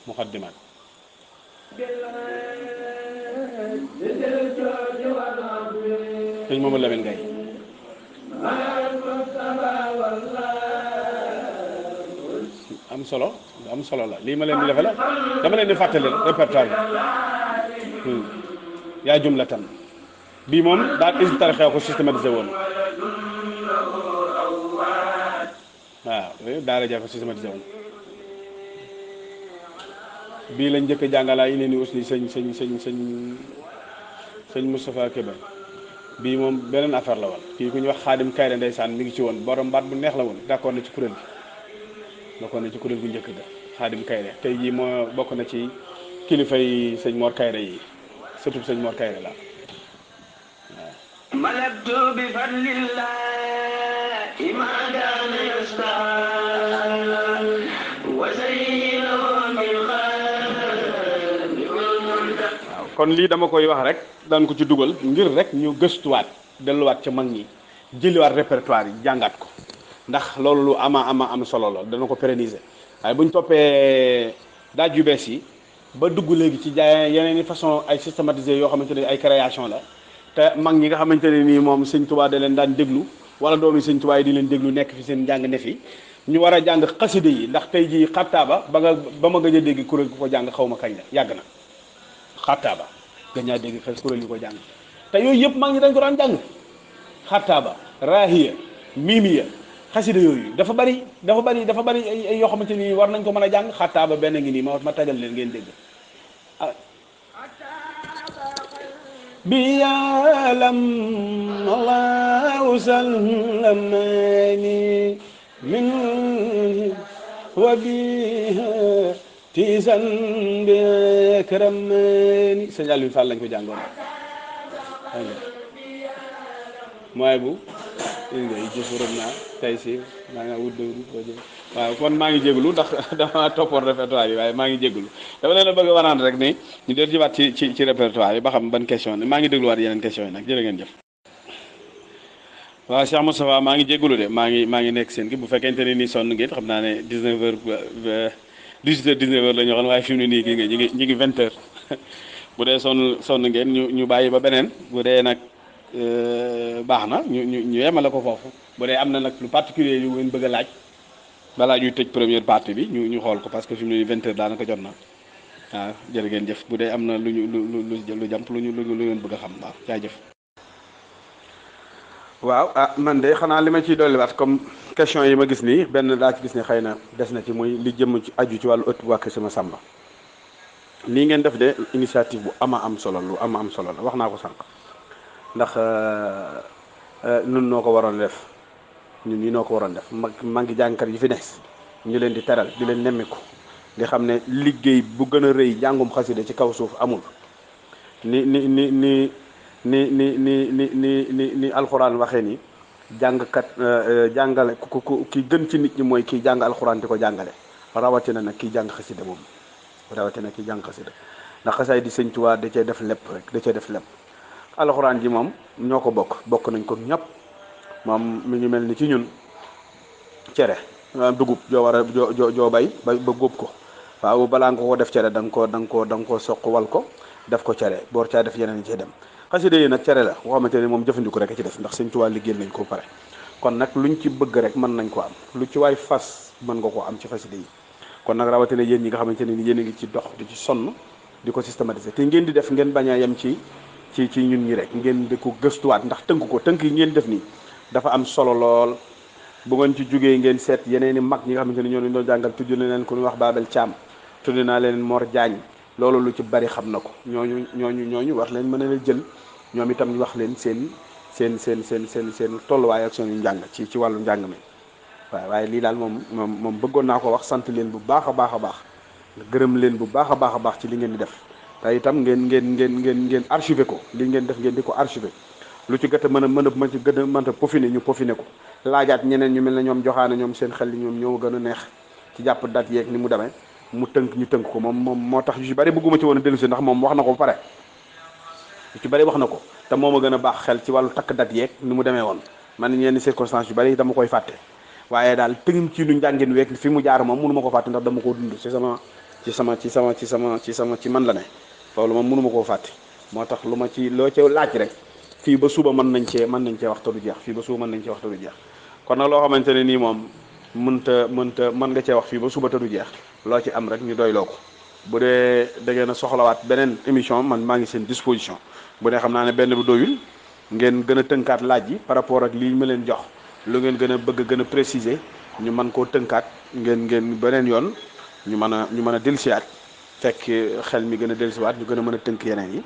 muqaddimat sëñ Mamadou Lamine Gaye am solo la lii ma leen di defal la dama leen di fàttali répertoire bi yaa jumlatan bii moom daal is tarixee ko systématisé woon waaw daara jaa ko systématisé woon bii lañ njëkk a jàngalaa yi ne ni aussi sëñ Moustapha Kébé bii moom beneen affaire la woon kii ku ñu wax Xaadim Kayre ndeysaan mi ngi ci woon borom baat bu neex la woon d'accord na ci kuréel gu njëkk ga Xaadim Kayre tey jii moo bokk na ci kilifa yi sëñ Mor Kayre yi surtout sëñ Mor Kayre la waaw malabtu bi fadlillahi ma kaana yastaan wa kon lii dama koy wax rek daan ko ci dugal ngir rek ñu gëstuwaat delluwaat ca mag ñi jëliwaat répertoire yi jàngaat ko ndax loolu lu am solo la dana ko pérenniser waaye bu ñu toppee daaj yu bees yi ba dugg léegi ci jaay yeneen i façon ay systématisé yoo xamante ne ay création la te mag ñi nga xamante ne nii moom sëñ Tuubaa da leen daan déglu wala doomi sëñ Tuubaa yi di leen déglu nekk fi seen njàng ne fi ñu war a jàng xaside yi ndax tey jii xattaaba ba ma gëj a dégg kuréel ku ko jàng xaw ma kañ la yàgg na xattaaba gëj naa dégg kuréel yu ko jàng te yooyu yëpp mag ñi dañ ko daan jàng xattaaba raahiya miimiya xasida yooyu dafa bari ay yoo xamante ni war nañ ko mën a jàng xattaaba benn ngi nii ma tagal leen ngeen dégg bi yaalam allahu sallamani min wa biha tiisan bikramani sëñ Aliou Fall lañ ko jàngoon mooy bu ngay jëfuram naa tey si maa nga wut dawru waaw kon maa ngi jégalu ndax dama toppoon répertoire yi waaye maa ngi jégalu dama leen a bëgg a wanaan rek ni ñu del jiwaat ci répertoire yi ba xam ban question ne maa ngi dégluwaat yeneen question yi nag jërë ngeen jëf waaw Cheikh Moustapha maa ngi jégalu de maa ngi nekk seen gi bu fekkente ne nii sonn ngeen xam naa ne 19h 18h 19h la ñu waxoon waaye fi mu ne nii kii nga ñu ngi 20h bu dee sonn ngeen ñu bàyyi ba beneen bu dee nag baax na ñu yemale ko foofu bu dee am na nag lu particulier yu ngeen bëgg a laaj balaa ñuy tëj première partie bi ñu xool ko parce que fi mu ne nii 20h daanaka jot na waaw jërë ngeen jëf bu dee am na lu jàmp lu ngeen bëgg a xam waaw jaajëf. waaw man de xanaa li ma ciy dolliwaat comme question yi ma gis nii benn daa ci gis ne xëy na des na ci muy li jëm ci aju ci wàllu ëtt waa Kër Masamba lii ngeen def de initiative bu am solo lu am solo la wax naa ko sànq ndax nun noo ko waroon def ñun ñi noo ko waroon def mag ngi jàngkat yi fi des ñu leen di teral di leen nemmiku di xam ne liggéey bu gën a rëy jàngum xasida ci kaw suuf amul ni alxuraan waxee ni jàngkat jàngale ku ki gën ci nit ñi mooy kiy jàng alxuraan di ko jàngale rawatina nag kiy jàng xasida moom rawatina kiy jàng xasida ndax xasaay di sëñ Tuubaa da cee def lépp rek da cee def lépp alxuraan ji moom ñoo ko bokk nañ ko ñëpp moom mi ngi mel ni ci ñun cere dugub joo war a joo bay ba góob ko waaw balaa nga ko def cere da nga ko soq wal ko def ko cere boor caa def yeneen ci dem xasida yi nag cere la boo xamante ne moom jëfandiku rek a ci def ndax sëñ Tuubaa liggéeyal nañ ko pare kon nag luñ ci bëgg rek mën nañ ko am lu ci waay fas mën nga ko am ci xasida yi kon nag rawatina yéen ñi nga xamante ne ni yéen a ngi ci dox di ci sonn di ko systématiser te ngeen di def ngeen bañ a yem ci ñun ñi rek ngeen di ko gëstuwaat ndax tënk yi ngeen def nii dafa am solo lool. bu ngeen ci jógee ngeen seet yeneen i mag ñi nga xamante ni ñoo doon jàngal tudd na leen ku ñuy wax Babel Thiam tudd naa leen Mor Diagne loolu lu ci bari xam na ko ñooñu war leen mën a jël ñoom itam ñu wax leen seen tolluwaay ak seen njàng ci wàllu njàng mi. waaye lii daal moom bëggoon naa ko wax sant leen bu baax a baax gërëm leen bu baax a baax ci li ngeen di def te itam ngeen archiver ko li ngeen def ngeen di ko archiver lu ci gët a mën ci gën a mën a peaufiner ñu peaufiner ko laajaat ñeneen ñu mel ne ñoom joxaane ñoom seen xel li ñoom ñoo gën a neex ci jàpp date yeeg ni mu demee mu ñu tënk ko moom moo tax yu ci bari bëgguma ci woon a dellusi ndax moom wax na ko ba pare yu ci bari wax na ko te moom a gën a baax xel ci wàllu takk date yeeg ni mu demee woon man ñenn circonstances yu bari dama koy fàtte waaye daal tëngim ci lu njàngin week fi mu jaar moom mënu ma ko fàtte ndax dama koo dund ci man la ne loolu moom mënu ma koo fàtte moo tax lu ma ci loo ci laaj rek fii ba suba mën nañ cee wax te du jeex fii ba suba mën nañ cee wax te du jeex kon nag loo xamante ne nii moom mën nga cee wax fii ba suba te du jeex loo ci am rek ñu doyloo ko bu dee da ngeen a soxlawaat beneen émission man maa ngi seen disposition bu dee xam naa ne benn bu doyul ngeen gën a tënkaat laaj yi par rapport ak lii ma leen jox lu ngeen gën a bëgg gën a préciser ñu mën koo tënkaat ngeen beneen yoon ñu mën a dellusiwaat fekk xel mi gën a dellusiwaat ñu gën a mën a tënk yeneen yi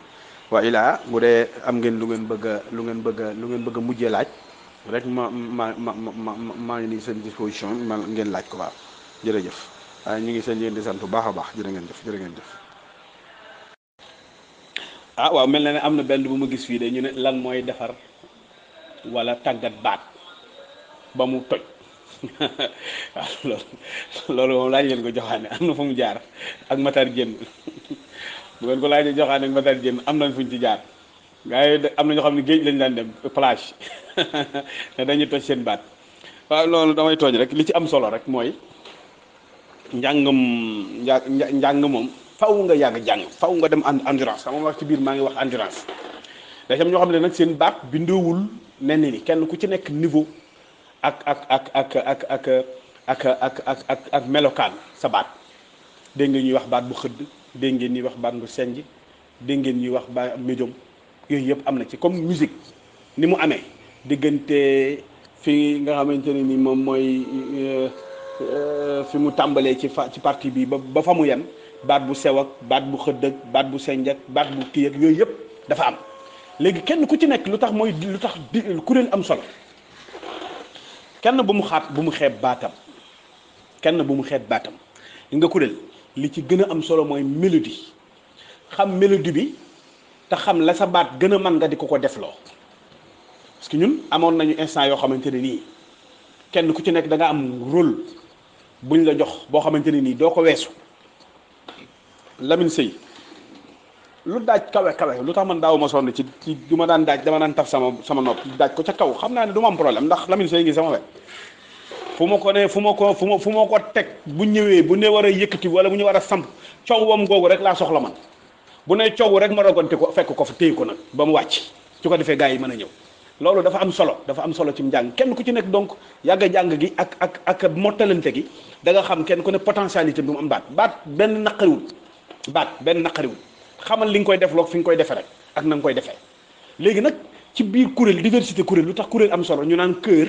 wa ilaa bu dee am ngeen lu ngeen bëgg a mujjee laaj rek maa ngi nii seen disposition ma ngeen laaj ko waaw jërëjëf waaye ñu ngi seen yéen di sant bu baax a baax jërë ngeen jëf waaw mel na ne am na benn bu ma gis fii de ñu ne lan mooy defar wala tàggat baat ba mu toj waaw loolu moom laaj ngeen ko joxaane am na fu mu jaar ak Matar Diène bu ngeen ko laajee joxaane ak Matar Diène am nañ fuñ ci jaar gars yi am na ñoo xam ne géej lañ daan dem plage ne dañuy toj seen baat waaw loolu damay tooñ rek li ci am solo rek mooy njàng moom faw nga yàgg jàng faw nga dem endurance xam nga wax ci biir maa ngi wax endurance da am ñoo xam ne nag seen baat bindoowul nen ni kenn ku ci nekk niveau ak melokaan sa baat dégg ngeen ñuy wax baat bu xëdd dégg ngeen ñuy wax baat bu senj dégg ngeen ñuy wax baat médium yooyu yëpp am na ci comme musique ni mu amee diggante fi nga xamante ne ni moom mooy fi mu tàmbalee ci partie bi ba fa mu yem baat bu sew ak baat bu xëdd ak baat bu senj ak baat bu kii ak yooyu yëpp dafa am léegi kenn ku ci nekk lu tax kuréel am solo kenn bu mu xeeb baatam nga kuréel li ci gën a am solo mooy mélodie xam mélodie bi te xam la sa baat gën a mën nga di ko defloo parce que ñun amoon nañu instant yoo xamante ne nii kenn ku ci nekk da nga am rôle buñ la jox boo xamante ne nii doo ko weesu Lamine Sey lu daaj kawe lu tax man daaw ma sonn ci du ma daan daaj dama daan taf sama nopp daaj ko ca kaw xam naa ne du ma am problème ndax Lamine Sey ngi sama wet fu ma ko teg bu ñëwee bu ne war a yëkkati wala bu ñu war a samp coow wam googu rek laa soxla man bu ne coow rek ma rogante ko fekk ko fa téye ko nag ba mu wàcc su ko defee gars yi mën a ñëw loolu dafa am solo ci njàng kenn ku ci nekk donc yàgg jàng gi ak mottalante gi da nga xam kenn ku ne potentialité bi mu am baat benn naqariwul xamal li nga koy def loog fi nga koy defee rek ak na nga koy defee léegi nag ci biir kuréel diversité kuréel lu tax kuréel am solo ñu naan kër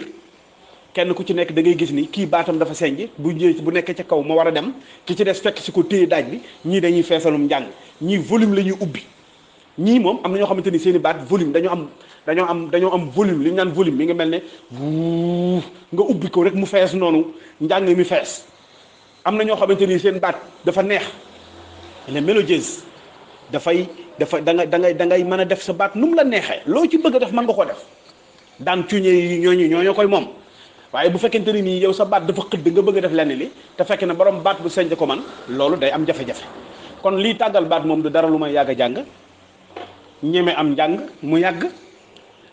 kenn ku ci nekk da ngay gis ni kii baatam dafa senj bu nekkee ca kaw ma war a dem ki ci des fekk si ko téye daaj bi ñii dañuy feesalum njàng ñii volume la ñuy ubbi ñii moom am na ñoo xamante ni seen i baat volume dañoo am volume li ñu naan volume mi nga mel ne nga ubbi ko rek mu fees noonu njàng mi fees am na ñoo xamante ni seen baat dafa neex les mélodieuses da ngay mën a def sa baat nu mu la neexee loo ci bëgg a def mën nga koo def daan cuuñe yi ñooñu koy moom waaye bu fekkente ni nii yow sa baat dafa xëdd nga bëgg a def lenn li te fekk na borom baat bu senj ko man loolu day am jafe-jafe kon lii tàggal baat moom du dara lu may yàgg a jàng ñeme am njàng mu yàgg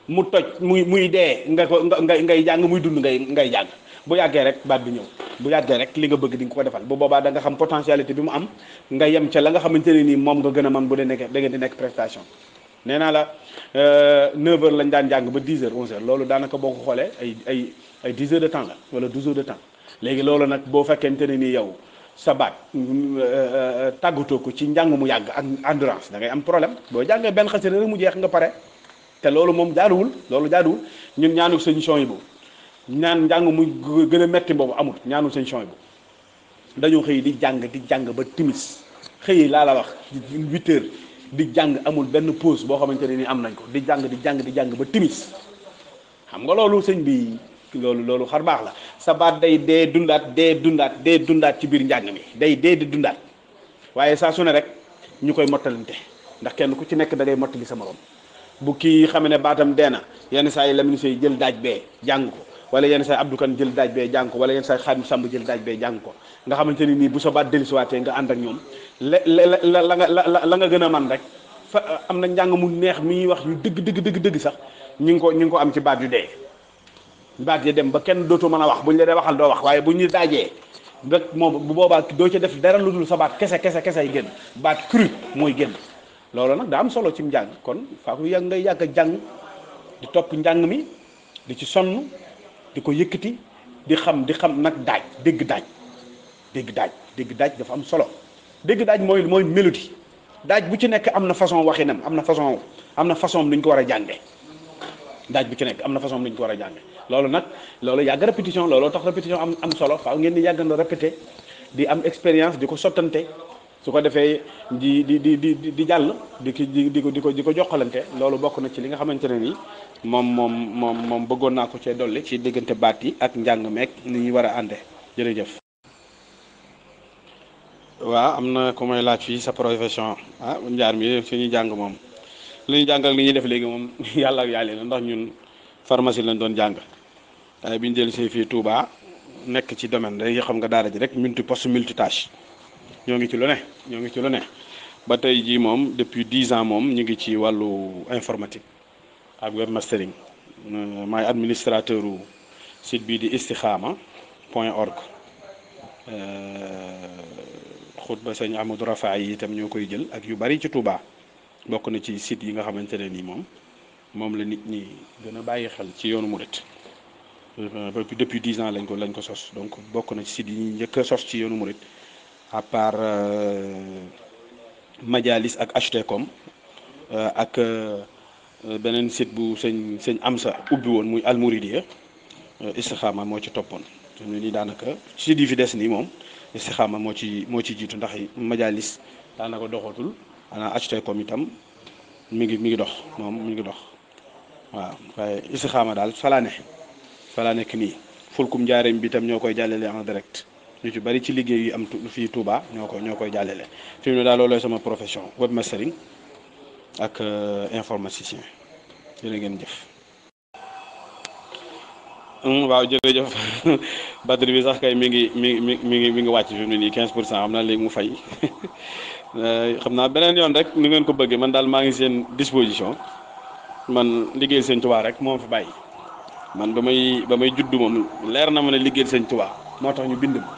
mu toj muy dee ngay jàng muy dund ngay jàng bu yàggee rek baat bi ñëw bu yàggee rek li nga bëgg di nga ko defal bu boobaa da nga xam potentialité bi mu am nga yem ca la nga xamante ne nii moom nga gën a mën bu dee nekk da ngeen di nekk prestation nee naa la 9h lañ daan jàng ba 10h 11h loolu daanaka boo ko xoolee ay 10 heures de temps la wala 12 heures de temps léegi loolu nag boo fekkente ne nii yow sa baat tàggatoo ko ci njàng mu yàgg ak endurance da ngay am problème boo jàngee benn xasida rek mu jeex nga pare te loolu moom jaaduwul loolu jaaduwul ñun ñaanu sëñ Souhaïbou ñaan njàng muy gën a metti boobu amul ñaanu sëñ Souhaïbou dañoo xëy di jàng ba timis xëy laa la wax 8 heures di jàng amul benn pause boo xamante ne ni am nañ ko di jàng ba timis xam nga loolu sëñ bi loolu xar baax la sa baat day dee dundaat ci biir njàng mi day dee di dundaat waaye saa su ne rek ñu koy mottalante ndax kenn ku ci nekk da ngay mottali sa morom bu kii xamee ne baatam dee na yenn saa yi Lamine Seye jël daaj bee jàng ko wala yenn saa yi Abdou Kane jël daaj bee jàng ko wala yenn saa yi Xaadim Samb jël daaj bee jàng ko nga xamante ni nii bu sa baat dellusiwaatee nga ànd ak ñoom la nga gën a man rek fa am na njàng mu neex mi ñuy wax yu dëgg sax ñu ngi ko am ci baat yu dee baat yi dem ba kenn dootoo mën a wax buñ la dee waxal doo wax waaye bu ñu daajee rek moom bu boobaa doo ca def dara lu dul sa baat kese yi génn baat cru mooy génn loolu nag daa am solo ci njàng kon faa ko yàgg ngay yàgg a jàng di topp njàng mi di ci sonn di ko yëkkati di xam nag dégg daaj dafa am solo dégg daaj mooy mélodie daaj bu ci nekk am na façon waxinam am na façon lu ñu ko war a jànge daaj bu ci nekk am na façon lu ñu ko war a jànge loolu yàgg répétition looloo tax répétition am solo faaw ngeen di yàgg na répété di am expérience di ko sottante su ko defee di jàll di ko jokkalante loolu bokk na ci li nga xamante ne ni moom bëggoon naa ko cee dolli ci diggante baat yi ak njàng meek ni ñuy war a ànde jërëjëf. waaw am na ku may laaj fii sa profession njaar mi fi ñuy jàng moom li ñuy jàng ak li ñuy def léegi moom yàlla ak yàlla la ndax ñun pharmacie lañ doon jàng waaye bi ñu dellu see fii Touba nekk ci domaine day xam nga daara ji rek poste multitâche ñoo ngi ci lu ne ba tey jii moom depuis 10 ans moom ñu ngi ci wàllu informatique ak webmastering maay administrateur u site bii di istikhama.org xutba sëñ Amadou Rafa yi itam ñoo koy jël ak yu bari ci Touba bokk na ci site yi nga xamante ne nii moom la nit ñi gën a bàyyi xel ci yoonu murit depuis 10 ans lañ ko sos donc bokk na ci site yi ñu njëkk a sos ci yoonu murit à part Majalis ak HTCOM ak beneen site bu sëñ Amsa ubbi woon muy Almouridiya Istikhama moo ci toppoon te ni daanaka site yi fi des nii moom Istikhama moo ci jiitu ndax Majalis daanaka doxatul xanaa HTCOM itam mi ngi dox waaw waaye Istikhama daal fa laa nekk nii fulkum njaareem bi itam ñoo koy jàllale en direct ñu ci bari ci liggéey yi am fii Touba ñoo koy jàllale fi mu ne daal loolooy sama profession webmastering ak informaticien jërë ngeen jëf. waaw jërëjëf batterie bi sax kay mi ngi wàcc fi mu ne nii 15% xam naa léegi mu fay xam naa beneen yoon rek ni ngeen ko bëggee man daal maa ngi seen disposition man liggéeyal sëñ Touba rek moo fi bàyyi man ba may judd moom leer na ma ne liggéeyal sëñ Touba moo tax ñu bind ma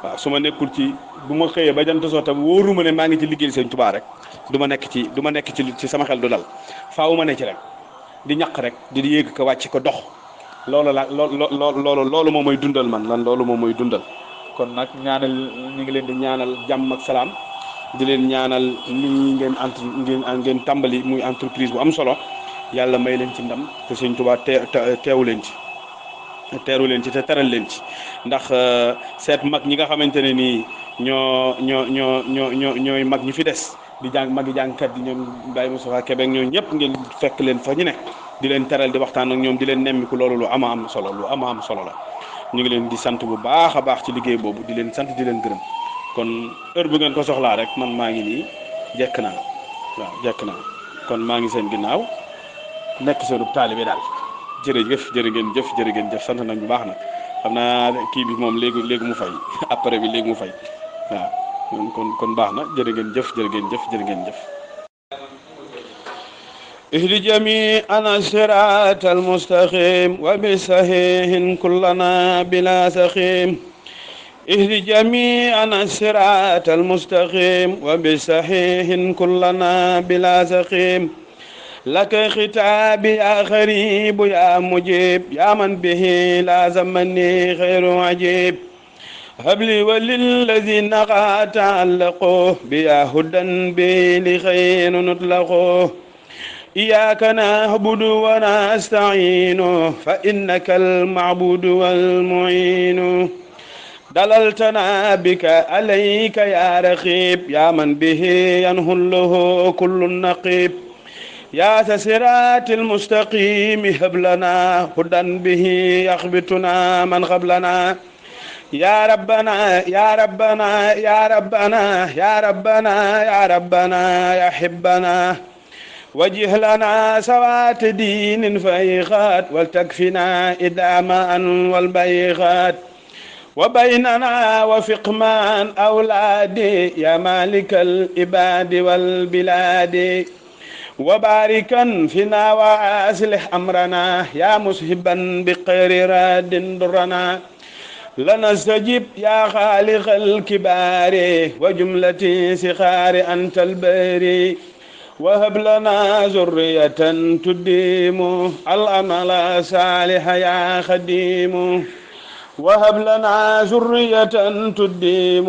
waaw su ma nekkul ci bu ma xëyee ba jant soo tam wóoru ma ne maa ngi ci liggéeyal sëñ Touba rek du ma nekk ci sama xel du dal faawu ma ne ci rek di ñaq rek di yéeg ko wàcc ko dox loolu moom mooy dundal loolu moom mooy dundal kon nag ñaanal ñu ngi leen di ñaanal jàmm ak salaam di leen ñaanal ni ngeen tàmbali muy entreprise bu am solo yàlla may leen ci ndam te sëñ Touba teeru leen ci te teral leen ci ndax seet mag ñi nga xamante ne nii ñooy mag ñi fi des di jàng magi jàngkat yi ñoom Baye Moustapha Kébé ñoo ñëpp ngeen fekk leen fa ñu ne di leen teral di waxtaan ak ñoom di leen nemmiku loolu lu ama am solo la ñu ngi leen di sant bu baax a baax ci liggéey boobu di leen sant di leen gërëm kon heure bu ngeen ko soxlaa rek man maa ngi nii jekk naa kon maa ngi seen ginnaaw nekk seenu taalibe daal jërë ngeen jëf sant nañ bu baax nag xam naa kii bi moom léegi mu fay après bi léegi mu fay waaw kon baax na jërë ngeen jëf ihdi jami'ana siratal mustaqim wa bi sahihin kullana bila sakhim ihdi jami'ana siratal mustaqim wa bi sahihin kullana bila sakhim laka khitabi ya gharib ya mujib ya man bihi la zamani khairu ajib habli walilladhina ta'allaqu bi hudan bi li khairin nutlaqu إياك نعبد ونستعين فإنك المعبود والمعين دللتنا بك عليك يا رقيب يا من به ينهله كل النقيب يا صراط المستقيم هب لنا هدى به يخبتنا من قبلنا يا ربنا يا ربنا يا ربنا يا ربنا يا ربنا يا حبنا وجه لنا سوات دين فيخات ولتكفنا إداما والبيخات وبيننا وفق من أولادي يا مالك العباد والبلاد وباركا فينا وأصلح أمرنا يا مسهبا بخير راد درنا لنستجب يا خالق الكبار وجملة سخار أنت الباري وهب لنا ذرية تديم الأمل صالح يا خديم وهب لنا ذرية تديم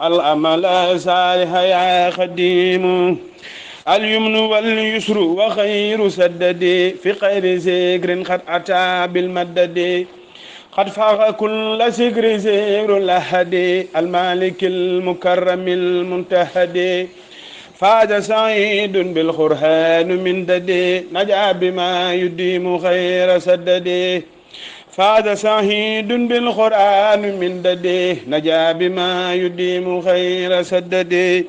الأمل صالح يا خديم اليمن واليسر وخير سدد في خير ذكر قد أتى بالمدد قد فاق كل سكر زير الأحد المالك المكرم المنتهد فاز سعيد بالقرآن من ددي نجا بما يديم خير سددي فاز سعيد بالقرآن من ددي نجا بما يديم خير سددي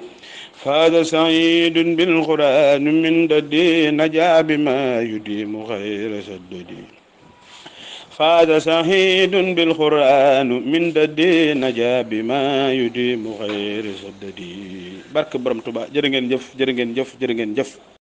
فاز سعيد بالقرآن من ددي نجا بما يديم خير سددي فاز سعيد بالقرآن من ددي نجا بما يديم خير سددي barke borom Tuubaa jërë ngeen jëf jërë ngeen jëf jërë ngeen jëf